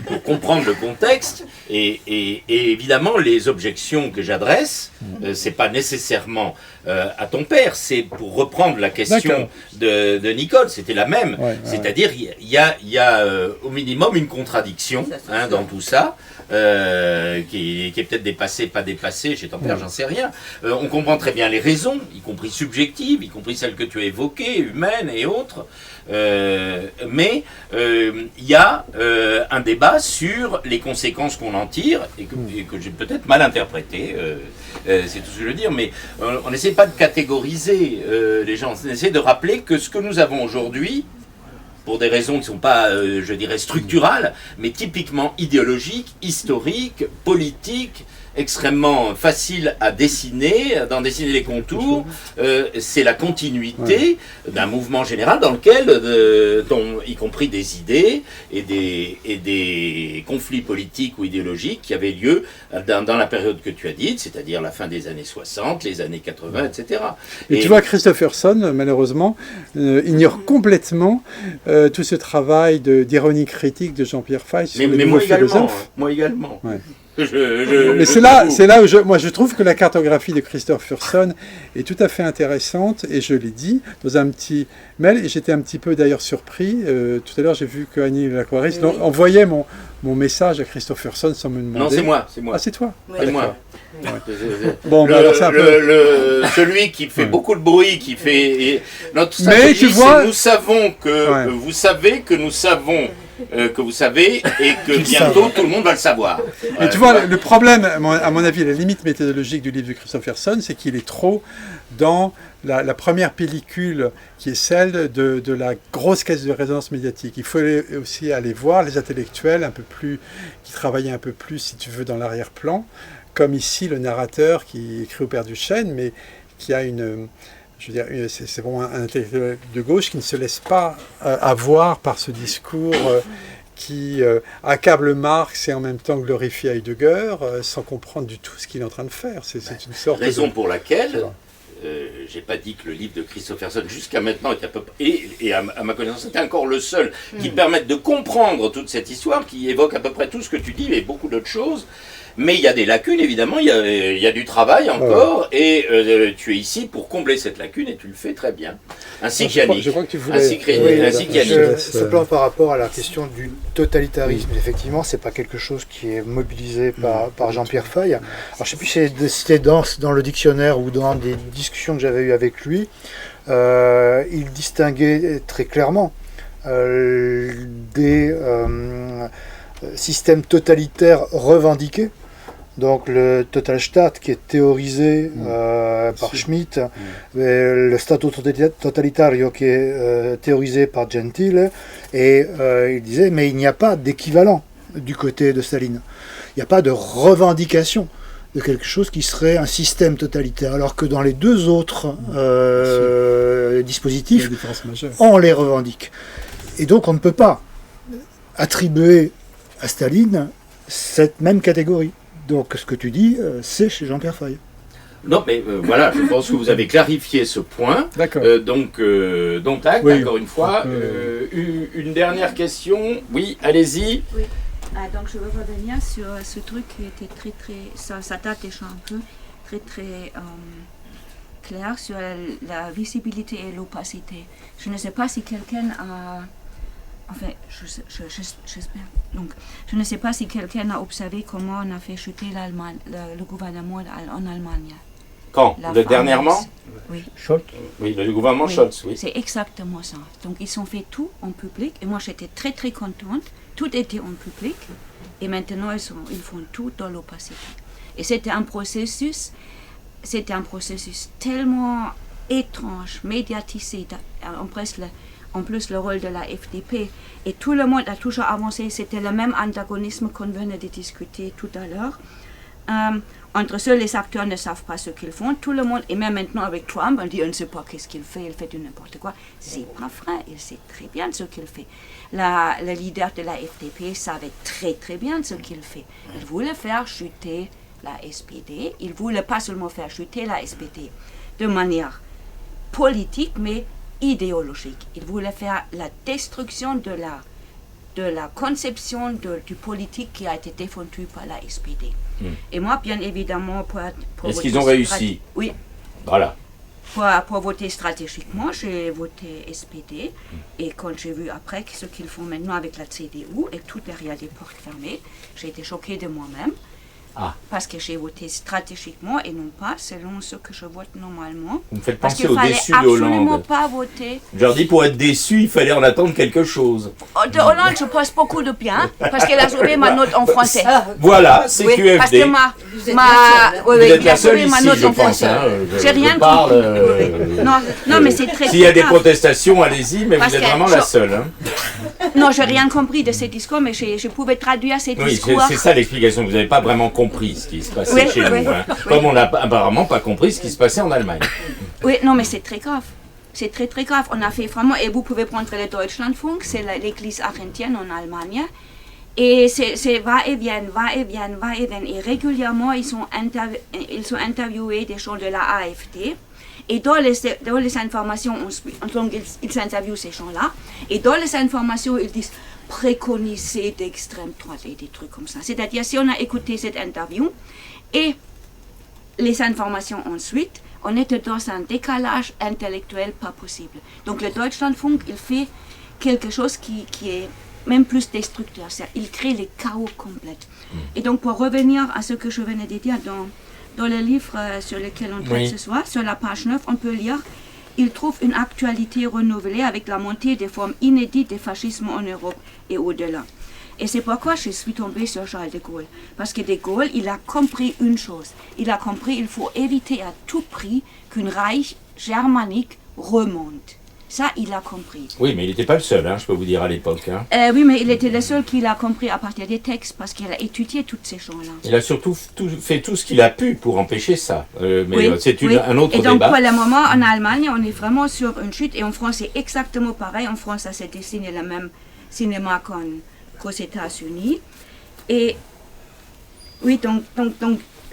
pour comprendre le contexte, et évidemment, les objections que j'adresse, c'est pas nécessairement à ton père, c'est pour reprendre la question de Nicole, c'était la même. C'est-à-dire, il y a au minimum une contradiction dans tout ça, qui est peut-être dépassée, pas dépassée, chez ton père, j'en sais rien. On comprend très bien les raisons, y compris subjectives, y compris celles que tu as évoquées, humaines et autres. Mais il y a un débat sur les conséquences qu'on en tire et que j'ai peut-être mal interprété, c'est tout ce que je veux dire, mais on n'essaie pas de catégoriser les gens, on essaie de rappeler que ce que nous avons aujourd'hui, pour des raisons qui ne sont pas, je dirais, structurales, mais typiquement idéologiques, historiques, politiques, extrêmement facile à dessiner, d'en dessiner les contours, c'est la continuité d'un mouvement général dans lequel, y compris des idées et des conflits politiques ou idéologiques qui avaient lieu dans la période que tu as dite, c'est-à-dire la fin des années 60, les années 80, etc. Et tu vois, Christopherson, malheureusement, ignore complètement tout ce travail d'ironie critique de Jean-Pierre Faye sur les nouveaux philosophes. Moi également. Mais c'est là où je trouve que la cartographie de Christophe Furson est tout à fait intéressante, et je l'ai dit dans un petit mail, et j'étais un petit peu d'ailleurs surpris. Tout à l'heure, j'ai vu que Annie l'aquariste envoyait mon message à Christophe Furson sans me demander. Non, c'est moi. Ah, c'est toi? C'est moi. Ouais. Bon, alors c'est un peu... celui qui fait beaucoup de bruit, qui fait... Notre mais tu vois... nous savons que vous savez que nous savons que vous savez et que bientôt tout le monde va le savoir. Et tu vois, le problème, à mon avis, la limite méthodologique du livre de Christophe Furson, c'est qu'il est trop dans la première pellicule qui est celle de la grosse caisse de résonance médiatique. Il faut aussi aller voir les intellectuels qui travaillaient un peu plus, si tu veux, dans l'arrière-plan, comme ici le narrateur qui écrit au Père Duchesne, mais qui a je veux dire, c'est vraiment un intellectuel de gauche qui ne se laisse pas avoir par ce discours qui accable Marx et en même temps glorifie Heidegger sans comprendre du tout ce qu'il est en train de faire. C'est une sorte raison pour laquelle j'ai pas dit que le livre de Christophe Furson jusqu'à maintenant était à peu près, et à ma connaissance c'était encore le seul qui permette de comprendre toute cette histoire, qui évoque à peu près tout ce que tu dis et beaucoup d'autres choses. Mais il y a des lacunes, évidemment, il y a du travail encore, et tu es ici pour combler cette lacune, et tu le fais très bien. Ainsi qu'Yannick. Je crois que tu voulais... Ainsi qu'Yannick. Simplement par rapport à la question du totalitarisme. Effectivement, c'est pas quelque chose qui est mobilisé par Jean-Pierre Fay. Alors, je sais plus si c'était dans le dictionnaire ou dans des discussions que j'avais eues avec lui. Il distinguait très clairement des systèmes totalitaires revendiqués. Donc le Totalstaat qui est théorisé par Schmitt, le Stato Totalitario qui est théorisé par Gentile, et il disait mais il n'y a pas d'équivalent du côté de Staline. Il n'y a pas de revendication de quelque chose qui serait un système totalitaire, alors que dans les deux autres dispositifs, on les revendique. Et donc on ne peut pas attribuer à Staline cette même catégorie. Donc ce que tu dis, c'est chez Jean-Pierre Fay. Non, mais voilà, je pense que vous avez clarifié ce point. D'accord. Donc, tac, oui, encore une fois. Une dernière question. Oui, allez-y. Oui. Donc je veux revenir sur ce truc qui était ça date déjà un peu, très clair sur la visibilité et l'opacité. Je ne sais pas si quelqu'un a... Enfin, j'espère. Donc, je ne sais pas si quelqu'un a observé comment on a fait chuter l'Allemagne, le gouvernement en Allemagne. Quand dernièrement? Oui. Scholz. Oui, le gouvernement Scholz, oui. C'est exactement ça. Donc, ils ont fait tout en public et moi j'étais très contente. Tout était en public et maintenant ils font tout dans l'opacité. Et c'était un processus tellement étrange, médiatisé, en plus le rôle de la FDP. Et tout le monde a toujours avancé. C'était le même antagonisme qu'on venait de discuter tout à l'heure. Entre ceux, les acteurs ne savent pas ce qu'ils font. Tout le monde, et même maintenant avec Trump, on dit on ne sait pas qu'est-ce qu'il fait, il fait du n'importe quoi. C'est pas vrai, il sait très bien ce qu'il fait. Le leader de la FDP savait très bien ce qu'il fait. Il voulait faire chuter la SPD. Il voulait pas seulement faire chuter la SPD de manière politique, mais idéologique. Il voulait faire la destruction de la conception du politique qui a été défendue par la SPD. Et moi, bien évidemment, pour est-ce qu'ils ont réussi? Oui. Voilà. Pour voter stratégiquement, j'ai voté SPD. Et quand j'ai vu après ce qu'ils font maintenant avec la CDU et tout derrière les portes fermées, j'ai été choquée de moi-même. Parce que j'ai voté stratégiquement et non pas selon ce que je vote normalement. Vous me faites parce penser au déçu de Hollande. Parce qu'il fallait absolument pas voter. Je leur dis, pour être déçu, il fallait en attendre quelque chose. De Hollande, je pense beaucoup de bien, parce qu'elle a sauvé ma note en français. Voilà, c'est oui, QFD. Parce que vous êtes la seule ici, je pense. J'ai rien compris. Non, mais c'est très S'il y a des protestations, allez-y, mais vous êtes vraiment la seule. Hein. Non, j'ai rien compris de ces discours, mais je pouvais traduire ces discours. Oui, c'est ça l'explication. Vous n'avez pas vraiment compris ce qui se passait chez nous. Hein. Comme on n'a apparemment pas compris ce qui se passait en Allemagne. Oui, non, mais c'est très grave. C'est très grave. On a fait vraiment, et vous pouvez prendre le Deutschlandfunk, c'est l'église argentine en Allemagne. Et c'est va-et-vient. Et régulièrement, ils ont interviewé des gens de la AfD. Et dans les informations, donc ils interviewent ces gens-là. Et dans les informations, ils disent préconisé d'extrême droite et des trucs comme ça. C'est-à-dire, si on a écouté cette interview et les informations ensuite, on était dans un décalage intellectuel pas possible. Donc le Deutschlandfunk, il fait quelque chose qui est même plus destructeur. Il crée le chaos complet. Et donc pour revenir à ce que je venais de dire dans le livre sur lequel on traite ce soir, sur la page 9, on peut lire « Il trouve une actualité renouvelée avec la montée des formes inédites du fascisme en Europe et au-delà ». Et c'est pourquoi je suis tombée sur Charles de Gaulle. Parce que de Gaulle, il a compris une chose. Il a compris qu'il faut éviter à tout prix qu'une Reich germanique remonte. Ça, il a compris. Oui, mais il n'était pas le seul, je peux vous dire, à l'époque. Oui, mais il était le seul qui l'a compris à partir des textes, parce qu'il a étudié toutes ces choses-là. Il a surtout fait tout ce qu'il a pu pour empêcher ça. Mais c'est un autre débat. Et donc, pour le moment, en Allemagne, on est vraiment sur une chute. Et en France, c'est exactement pareil. En France, ça s'est dessiné le même cinéma qu'aux États-Unis. Et oui, donc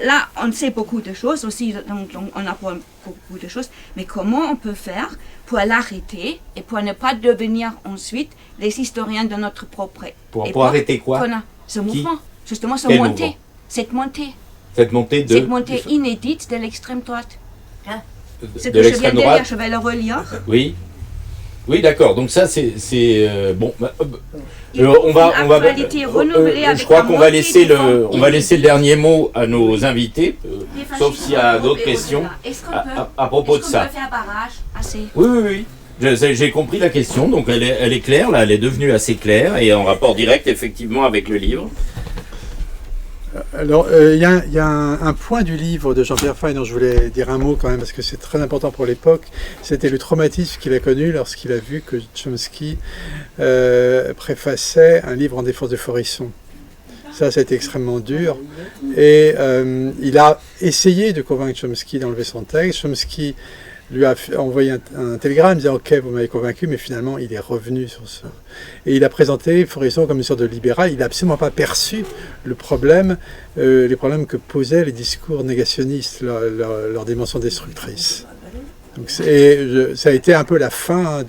là, on sait beaucoup de choses aussi, donc on apprend beaucoup de choses, mais comment on peut faire pour l'arrêter et pour ne pas devenir ensuite les historiens de notre propre époque. Pour arrêter quoi? Ce mouvement, justement, cette montée inédite de l'extrême droite. Ce que je viens de lire, je vais le relire. Oui. Oui, d'accord. Donc ça, c'est bon. Je crois qu'on va laisser le dernier mot à nos invités, sauf s'il y a d'autres questions à propos de ça. Est-ce qu'on peut faire barrage assez? Oui. J'ai compris la question, donc elle est claire, là, elle est devenue assez claire et en rapport direct, effectivement, avec le livre. Alors, il y a un point du livre de Jean-Pierre Fay dont je voulais dire un mot quand même, parce que c'est très important pour l'époque. C'était le traumatisme qu'il a connu lorsqu'il a vu que Chomsky préfaçait un livre en défense de Forisson. Ça a été extrêmement dur. Et il a essayé de convaincre Chomsky d'enlever son texte. Chomsky lui a envoyé un télégramme disant « Ok, vous m'avez convaincu », mais finalement, il est revenu sur ce... Et il a présenté Forisson comme une sorte de libéral. Il n'a absolument pas perçu les problèmes que posaient les discours négationnistes, leur dimension destructrice. Donc ça a été un peu la fin,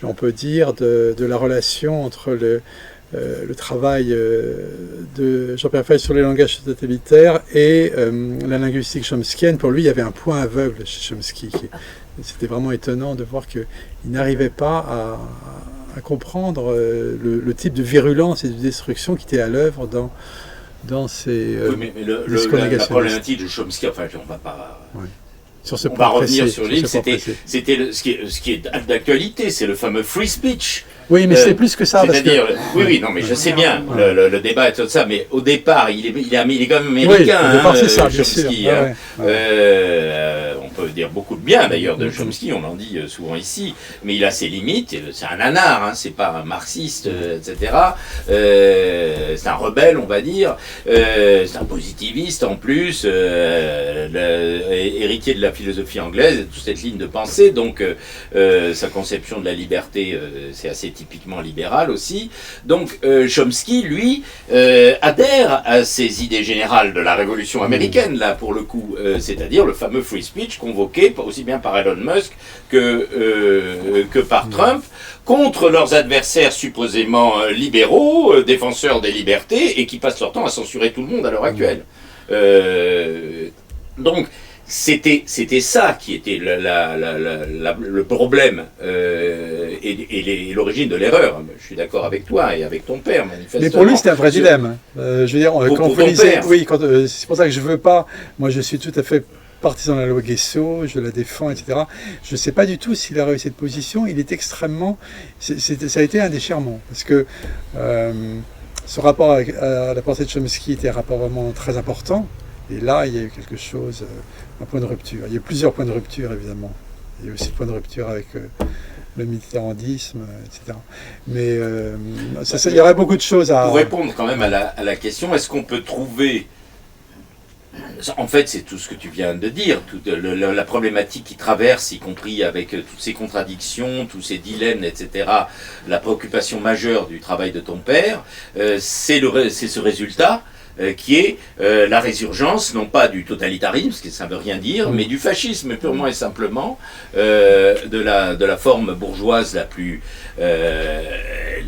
on peut dire, de la relation entre le travail de Jean-Pierre Fay sur les langages totalitaires et la linguistique chomskienne. Pour lui, il y avait un point aveugle chez Chomsky. C'était vraiment étonnant de voir qu'il n'arrivait pas à comprendre le type de virulence et de destruction qui était à l'œuvre dans ces discours négationnistes. La problématique de Chomsky, enfin, on va pas... Ouais. On va revenir sur le livre, c'était ce qui est d'actualité, c'est le fameux free speech. Oui, mais c'est plus que ça. C'est-à-dire, oui, non, mais je sais bien, le débat et tout ça, mais au départ, il est quand même américain. Oui, au départ, c'est ça, bien Chomsky. sûr. On peut dire beaucoup de bien d'ailleurs de Chomsky, on en dit souvent ici, mais il a ses limites, c'est un anard, c'est pas un marxiste, etc. C'est un rebelle, on va dire, c'est un positiviste en plus, héritier de la philosophie anglaise, toute cette ligne de pensée, donc sa conception de la liberté, c'est assez typiquement libéral aussi. Donc Chomsky, lui, adhère à ces idées générales de la révolution américaine, là, pour le coup, c'est-à-dire le fameux free speech convoqué aussi bien par Elon Musk que par Trump, contre leurs adversaires supposément libéraux, défenseurs des libertés, et qui passent leur temps à censurer tout le monde à l'heure actuelle. Donc, c'était ça qui était le problème et l'origine de l'erreur. Je suis d'accord avec toi et avec ton père, manifestement. Mais pour lui, c'était un vrai dilemme. Je veux dire, c'est pour ça que je veux pas. Moi, je suis tout à fait partisan de la loi Guesso, je la défends, etc. Je ne sais pas du tout s'il a réussi cette position. Il est extrêmement... ça a été un déchirement, parce que ce rapport à la pensée de Chomsky était un rapport vraiment très important. Et là, il y a eu quelque chose, un point de rupture. Il y a eu plusieurs points de rupture, évidemment. Il y a eu aussi le point de rupture avec le mitterrandisme, etc. Mais il y aurait beaucoup de choses à... Pour répondre quand même à la question, est-ce qu'on peut trouver... En fait, c'est tout ce que tu viens de dire, toute la problématique qui traverse, y compris avec toutes ces contradictions, tous ces dilemmes, etc. La préoccupation majeure du travail de ton père, c'est ce résultat qui est la résurgence, non pas du totalitarisme, parce que ça ne veut rien dire, mais du fascisme purement et simplement, de la forme bourgeoise la plus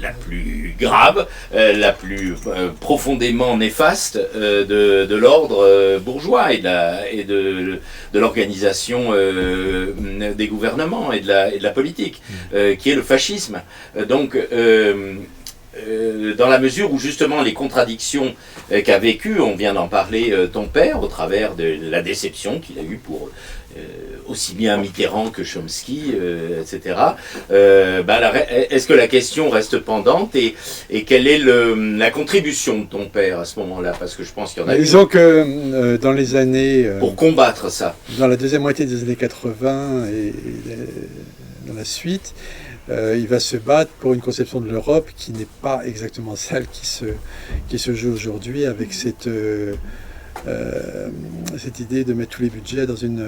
la plus grave, la plus profondément néfaste de l'ordre bourgeois et de l'organisation des gouvernements et de la politique, qui est le fascisme. Donc, dans la mesure où justement les contradictions qu'a vécues, on vient d'en parler, ton père, au travers de la déception qu'il a eue pour aussi bien Mitterrand que Chomsky, etc. Est-ce que la question reste pendante et quelle est la contribution de ton père à ce moment-là? Parce que je pense qu'il y en a eu. Disons que dans les années... pour combattre ça. Dans la deuxième moitié des années 80 et dans la suite, il va se battre pour une conception de l'Europe qui n'est pas exactement celle qui se joue aujourd'hui, avec cette idée de mettre tous les budgets dans une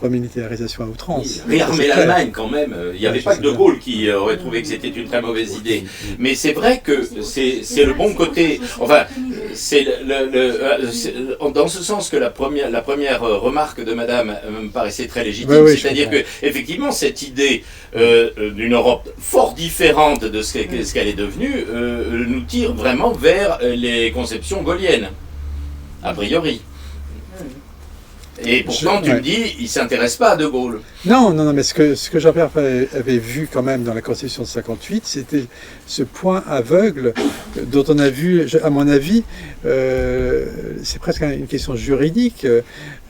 remilitarisation à outrance. Réarmer l'Allemagne quand même. Il n'y avait pas que De Gaulle qui aurait trouvé que c'était une très mauvaise idée. Mais c'est vrai que c'est le bon côté. Enfin, c'est dans ce sens que la première remarque de Madame me paraissait très légitime. Oui, c'est-à-dire que effectivement cette idée d'une Europe fort différente de ce qu'elle est devenue nous tire vraiment vers les conceptions gaulliennes. A priori. Et pourtant, tu me dis, il ne s'intéresse pas à De Gaulle. Non, mais ce que Jean-Pierre avait vu quand même dans la Constitution de 58, c'était ce point aveugle dont on a vu, à mon avis, c'est presque une question juridique.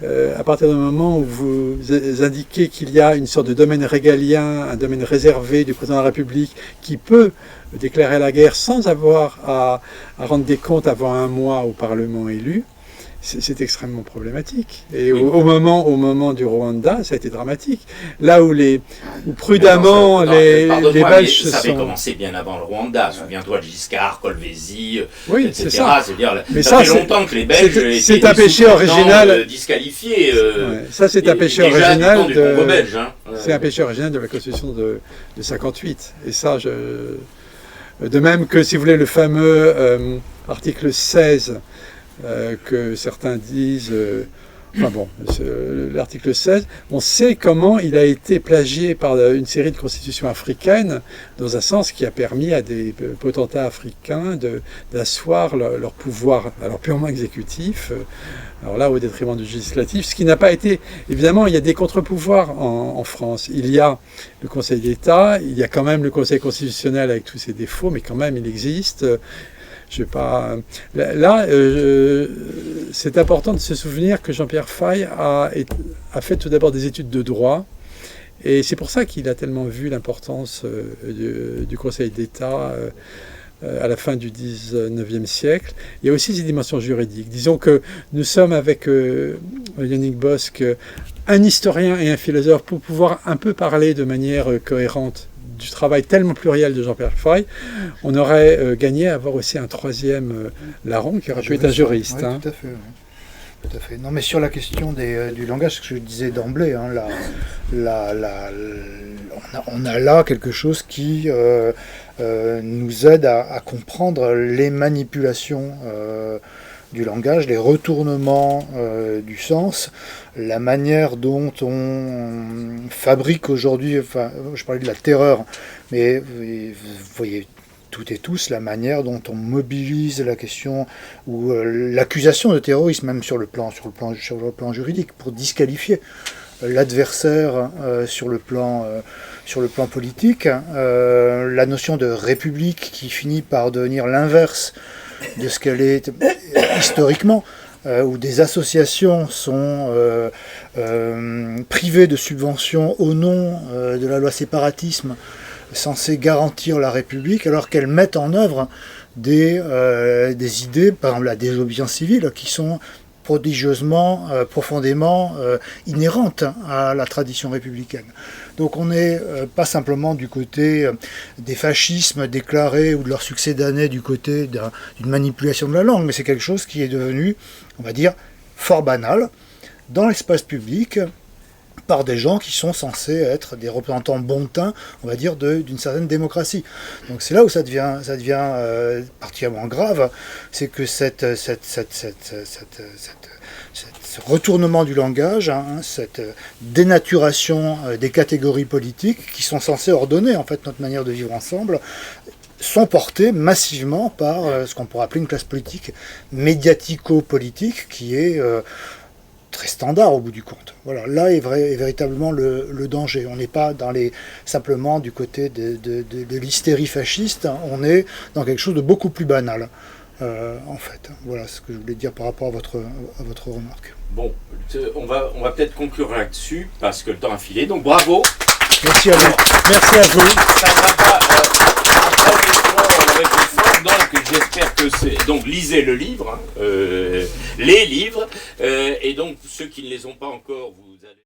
À partir du moment où vous indiquez qu'il y a une sorte de domaine régalien, un domaine réservé du président de la République qui peut déclarer la guerre sans avoir à rendre des comptes avant un mois au Parlement élu, c'est extrêmement problématique. Et oui. au moment du Rwanda, ça a été dramatique. Là où prudemment les Belges ça avait commencé bien avant le Rwanda. Souviens-toi de Giscard, Colvézi, oui, etc. C'est ça. C'est-à-dire, mais ça fait longtemps que les Belges c'est un péché original disqualifiés. Ça, c'est un péché original belge. C'est un péché original de la Constitution de 58. Et ça, de même que, si vous voulez, le fameux article 16 que certains disent, l'article 16, on sait comment il a été plagié par une série de constitutions africaines, dans un sens qui a permis à des potentats africains d'asseoir leur pouvoir, alors purement exécutif, alors là au détriment du législatif, ce qui n'a pas été, évidemment, il y a des contre-pouvoirs en France. Il y a le Conseil d'État, il y a quand même le Conseil constitutionnel avec tous ses défauts, mais quand même il existe. Je vais pas. Là, c'est important de se souvenir que Jean-Pierre Faye a fait tout d'abord des études de droit, et c'est pour ça qu'il a tellement vu l'importance du Conseil d'État à la fin du XIXe siècle. Il y a aussi des dimensions juridiques. Disons que nous sommes avec Yannick Bosque un historien et un philosophe pour pouvoir un peu parler de manière cohérente du travail tellement pluriel de Jean-Pierre Faye. On aurait gagné à avoir aussi un troisième larron qui aurait pu être un juriste. Oui, tout à fait. Oui. Tout à fait. Non, mais sur la question du langage, ce que je disais d'emblée, on a là quelque chose qui nous aide à comprendre les manipulations du langage, les retournements du sens, la manière dont on fabrique aujourd'hui, enfin, je parlais de la terreur, mais vous voyez toutes et tous la manière dont on mobilise la question ou l'accusation de terrorisme, même sur le plan juridique, pour disqualifier l'adversaire sur le plan politique, la notion de république qui finit par devenir l'inverse de ce qu'elle est historiquement, où des associations sont privées de subventions au nom de la loi séparatisme censée garantir la République, alors qu'elles mettent en œuvre des idées, par exemple la désobéissance civile, qui sont prodigieusement, profondément inhérentes à la tradition républicaine. Donc on n'est pas simplement du côté des fascismes déclarés ou de leur succédanés du côté d'une manipulation de la langue, mais c'est quelque chose qui est devenu, on va dire, fort banal dans l'espace public par des gens qui sont censés être des représentants bon teint, on va dire, d'une certaine démocratie. Donc c'est là où ça devient particulièrement grave, c'est que ce retournement du langage, cette dénaturation des catégories politiques qui sont censées ordonner en fait notre manière de vivre ensemble, sont portés massivement par ce qu'on pourrait appeler une classe politique médiatico-politique qui est très standard au bout du compte. Voilà, là est véritablement le danger. On n'est pas simplement du côté de l'hystérie fasciste, on est dans quelque chose de beaucoup plus banal, en fait. Voilà ce que je voulais dire par rapport à votre remarque. Bon, on va peut-être conclure là-dessus, parce que le temps a filé, donc bravo. Merci à vous. Merci à vous. Ça ne va pas... avec le fort, donc j'espère que c'est... Donc lisez le livre, les livres, et donc ceux qui ne les ont pas encore, vous allez...